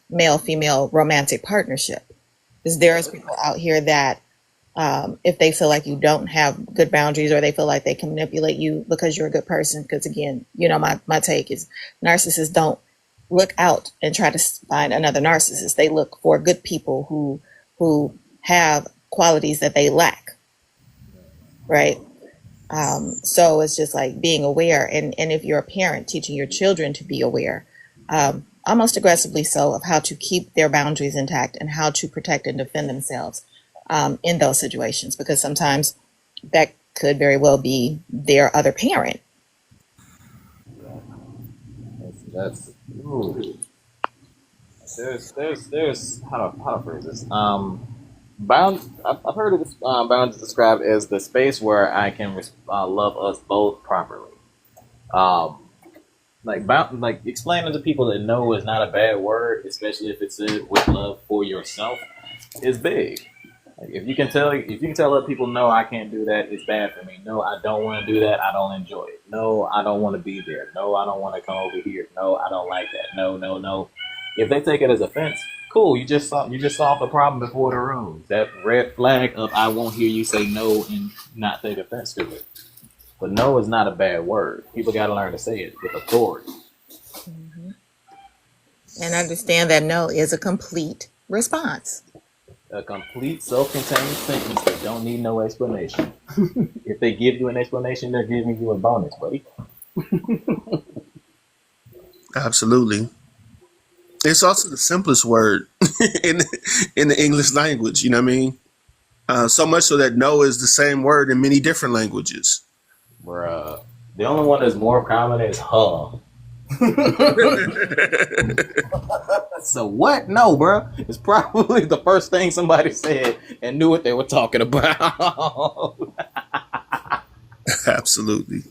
male-female romantic partnership. Because there's people out here that if they feel like you don't have good boundaries or they feel like they can manipulate you because you're a good person, because again, my take is narcissists don't look out and try to find another narcissist. They look for good people who have qualities that they lack, right? So it's just like being aware, and if you're a parent, teaching your children to be aware, almost aggressively so, of how to keep their boundaries intact and how to protect and defend themselves in those situations, because sometimes that could very well be their other parent. That's there's how to phrase this. I've heard of this boundaries described as the space where I can love us both properly. Like explaining to people that no is not a bad word, especially if it's said with love for yourself, is big. Like if you can tell other people, no, I can't do that, it's bad for me. No, I don't want to do that, I don't enjoy it. No, I don't want to be there. No, I don't want to come over here. No, I don't like that. No. If they take it as offense, cool. You just solved the problem before the room. That red flag of I won't hear you say no and not take offense to it. But no is not a bad word. People got to learn to say it with authority. Mm-hmm. And understand that no is a complete response. A complete self-contained sentence that don't need no explanation. If they give you an explanation, they're giving you a bonus, buddy. Absolutely. It's also the simplest word in the English language. You know what I mean? So much so that no is the same word in many different languages. Bruh. The only one that's more common is huh. So what? No, bro. It's probably the first thing somebody said and knew what they were talking about. Absolutely.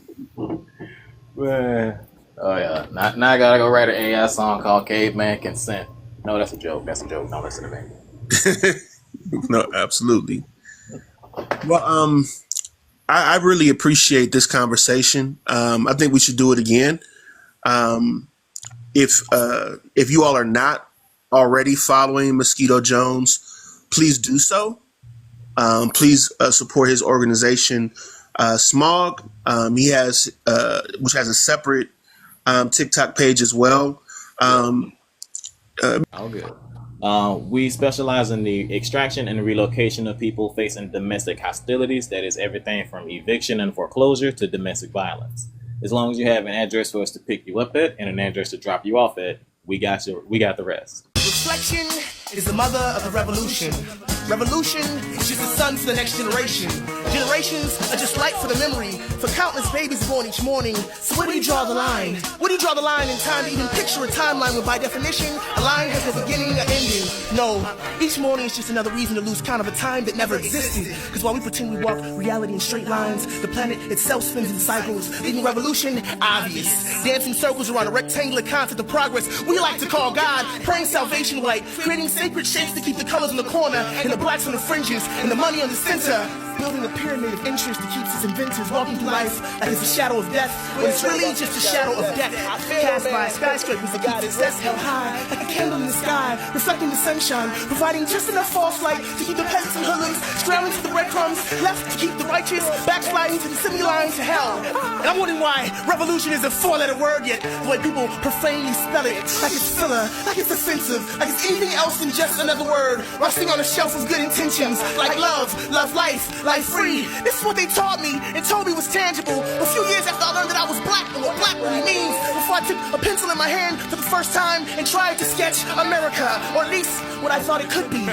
Man. Oh yeah. Now I gotta go write an AI song called Caveman Consent. No, that's a joke. Don't listen to me. No, absolutely. Well, I really appreciate this conversation. I think we should do it again. if you all are not already following Mosquito Jones, please do so. Please support his organization, Smog. He has which has a separate TikTok page as well. All good. We specialize in the extraction and relocation of people facing domestic hostilities. That is everything from eviction and foreclosure to domestic violence. As long as you have an address for us to pick you up at and an address to drop you off at, we got the rest. Reflection is the mother of the revolution. Revolution is just the sun for the next generation. Generations are just light for the memory, for countless babies born each morning. So where do you draw the line? Where do you draw the line in time to even picture a timeline where by definition, a line has a beginning, an ending? No, each morning is just another reason to lose count of a time that never existed. Because while we pretend we walk reality in straight lines, the planet itself spins in cycles, leaving revolution obvious. Dancing circles around a rectangular concept of progress we like to call God, praying salvation white, creating sacred shapes to keep the colors in the corner, and the blacks on the fringes, and the money on the center. Building a pyramid of interest that keeps its inventors walking through life like it's a shadow of death, when it's really just a shadow of death, cast by skyscrapers that keep success held high, like a candle in the sky, reflecting the sunshine, providing just enough false light to keep the peasants and hoodlums scrambling to the breadcrumbs, left to keep the righteous backsliding to the semi line to hell. And I'm wondering why revolution is a four-letter word, yet the way people profanely spell it, like it's filler, like it's offensive, like it's anything else than just another word, rusting on a shelf of good intentions, like love, love life, life free. This is what they taught me and told me was tangible. A few years after I learned that I was black and what black really means, before I took a pencil in my hand for the first time and tried to sketch America, or at least what I thought it could be.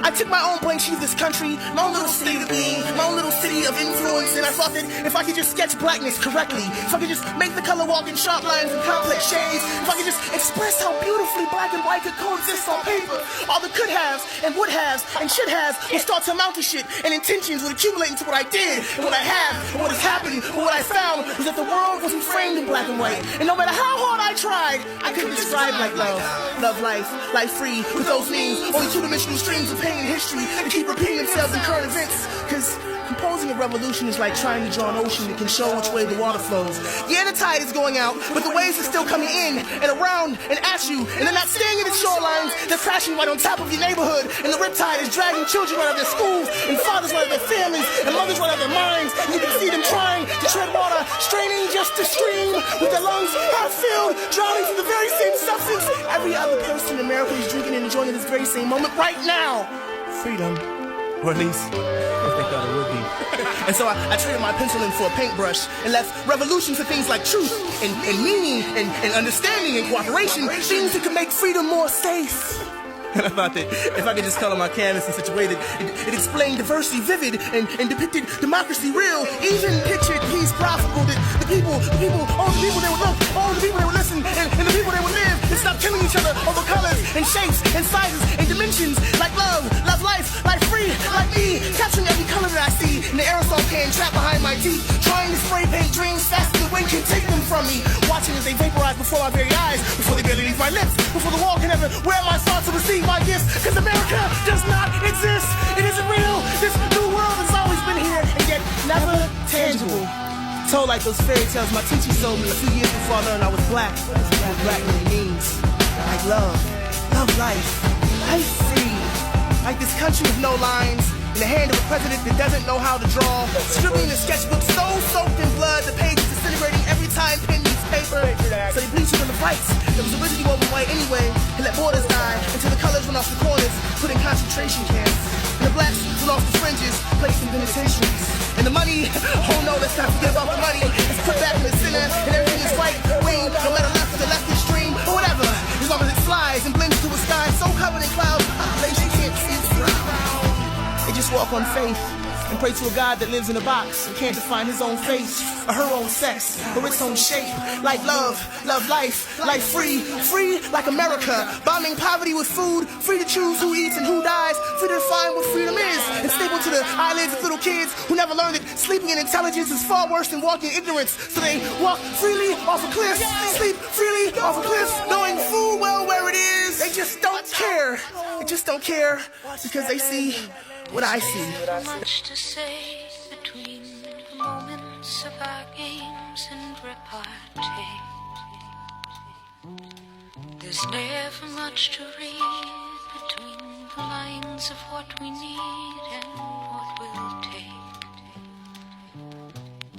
I took my own blank sheet of this country, my own little state of being, my own little city of influence, and I thought that if I could just sketch blackness correctly, if I could just make the color walk in sharp lines and complex shades, if I could just express how beautifully black and white could coexist on paper, all the could haves and would haves and should haves would start to amount to shit, and intentions would accumulate into what I did and what I have and what has happened. But what I found was that the world wasn't framed in black and white, and no matter how hard I tried, I couldn't describe like love, love life, life free, with those means only two-dimensional streams of pain and history that keep repeating themselves in current events. Because composing a revolution is like trying to draw an ocean that can show which way the water flows. Yeah, the tide is going out, but the waves are still coming in and around and at you, and they're not staying in the shorelines. They're crashing right on top of your neighborhood, and the riptide is dragging children out of their schools, and fathers out of their families, and mothers out of their minds. And you can see them trying to tread water, straining just to stream, with their lungs half-filled, drowning from the very same substance every other person in America is drinking and enjoying at this very same moment right now. Freedom. Or at least, if they thought it would be. And so I traded my pencil in for a paintbrush and left revolution for things like truth and meaning and understanding and cooperation, things that could make freedom more safe. And I thought that if I could just color my canvas in such a way that it explained diversity vivid and depicted democracy real, even pictured peace profitable, that the people, all the people they would look, all the people they would listen, and the people they would live, and stop killing each other over colors and shapes and sizes and dimensions, like love, love life, life free, like me, capturing every color that I see in the aerosol can trapped behind my teeth, trying to spray paint dreams faster than wind can take them from me, watching as they vaporize before my very eyes, before they barely leave my lips, before the wall can ever wear my thoughts or receive my gifts, because America does not exist. It isn't real. This new world has always been here and yet never tangible. Told like those fairy tales my teacher told me a few years before I learned I was black. What black really means. Like love, love life, life free. Like this country with no lines, in the hand of a president that doesn't know how to draw, scribbling a sketchbook so soaked in blood, the pages disintegrating every time pen meets paper. So they bleached it on the whites that was originally woven white anyway, and let borders die until the colors went off the corners, put in concentration camps. And the blacks went off the fringes, placed in penitentiaries. And the money, oh no, let's not forget about the money. It's put back in the center, and everything is right wing, no matter left or the left extreme, or whatever. As long as it flies and blends to a sky so covered in clouds, population can't see its ground. They just walk on faith and pray to a God that lives in a box and can't define his own face or her own sex or its own shape. Like love, love life, life free, free like America, bombing poverty with food, free to choose who eats and who dies, free to define what freedom is, and stable to the eyelids of little kids who never learned that sleeping in intelligence is far worse than walking in ignorance. So they walk freely off a cliff, sleep freely off a cliff, knowing full well where it is. They just don't care. They just don't care because they see what I see. Much to say between the moments of our games and repartee. There's never much to read between the lines of what we need and what we'll take.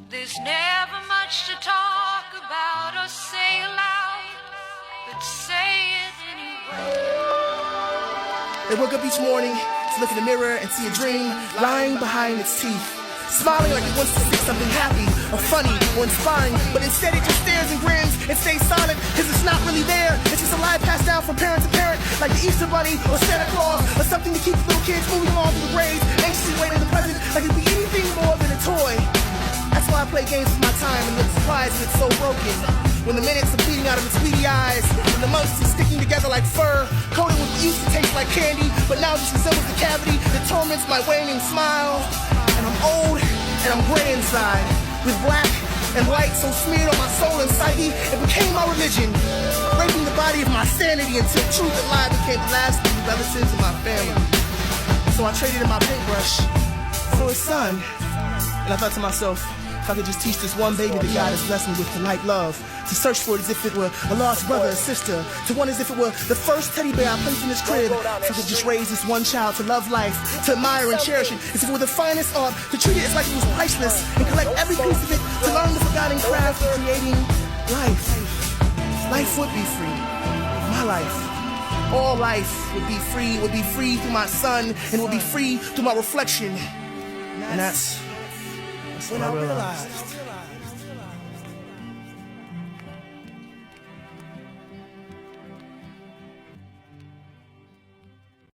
There's never much to talk about or say aloud, but say it anyway. They woke up each morning to look in the mirror and see a dream lying behind its teeth, smiling like it wants to see something happy or funny or inspiring, but instead it just stares and grins and stays silent because it's not really there. It's just a lie passed down from parent to parent, like the Easter Bunny or Santa Claus, or something to keep the little kids moving along through the grades, anxiously waiting the present like it'd be anything more than a toy. That's why I play games with my time and look surprised when it's so broken. When the minutes are bleeding out of its beady eyes, when the months are sticking together like fur, coated with what used to taste like candy, but now just resembles the cavity that torments my waning smile. And I'm old and I'm gray inside, with black and white so smeared on my soul and psyche, it became my religion, raping the body of my sanity until truth and lie became the last of the relatives of my family. So I traded in my paintbrush for a son, and I thought to myself, if I could just teach this one baby that God has blessed me with to like love, to search for it as if it were a lost brother or sister, to want as if it were the first teddy bear I placed in his crib, if I could just raise this one child to love life, to admire and cherish it, as if it were the finest art, to treat it as like it was priceless, and collect every piece of it, to learn the forgotten craft of creating life. Life would be free. My life. All life would be free through my son, and would be free through my reflection. And that's when I realized